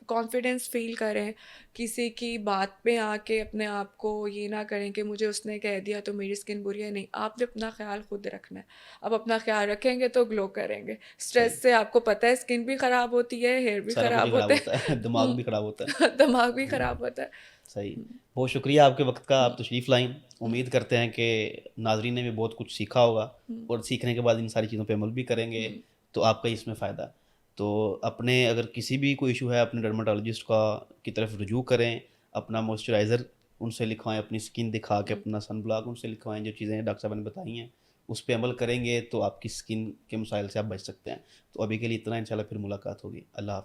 कॉन्फिडेंस फील करें। किसी की बात पे आके अपने आप को ये ना करें कि मुझे उसने कह दिया तो मेरी स्किन बुरी है। नहीं, आपने अपना ख्याल खुद रखना है। आप अपना ख्याल रखेंगे तो ग्लो करेंगे। सही। स्ट्रेस से आपको पता है स्किन भी ख़राब होती है, हेयर भी सारा कुछ ही ख़राब खराब होते होता है, हैं। दिमाग भी खराब होता है। दिमाग भी हुँ, ख़राब होता है। सही। हुँ, बहुत शुक्रिया आपके वक़्त का, हुँ, आप तशरीफ़ लाईं। हुँ, उम्मीद करते हैं कि नाज़रीन ने भी बहुत कुछ सीखा होगा हुँ, और सीखने के बाद इन सारी चीज़ों पे अमल भी करेंगे, हुँ, तो आपका ही इसमें फ़ायदा है। तो अपने अगर किसी भी कोई इश्यू है, अपने डर्मेटोलॉजिस्ट का की तरफ रुजू करें, अपना मॉइस्चराइज़र उनसे लिखवाएँ, अपनी स्किन दिखा के हुँ। अपना सन ब्लॉक उनसे लिखवाएँ, जो चीज़ें डॉक्टर साहब ने बताई हैं, उस पे अमल करेंगे तो आपकी स्किन के मसाइल से आप बच सकते हैं। तो अभी के लिए इतना, इंशाल्लाह फिर मुलाकात होगी। अल्लाह हाफ़िज़।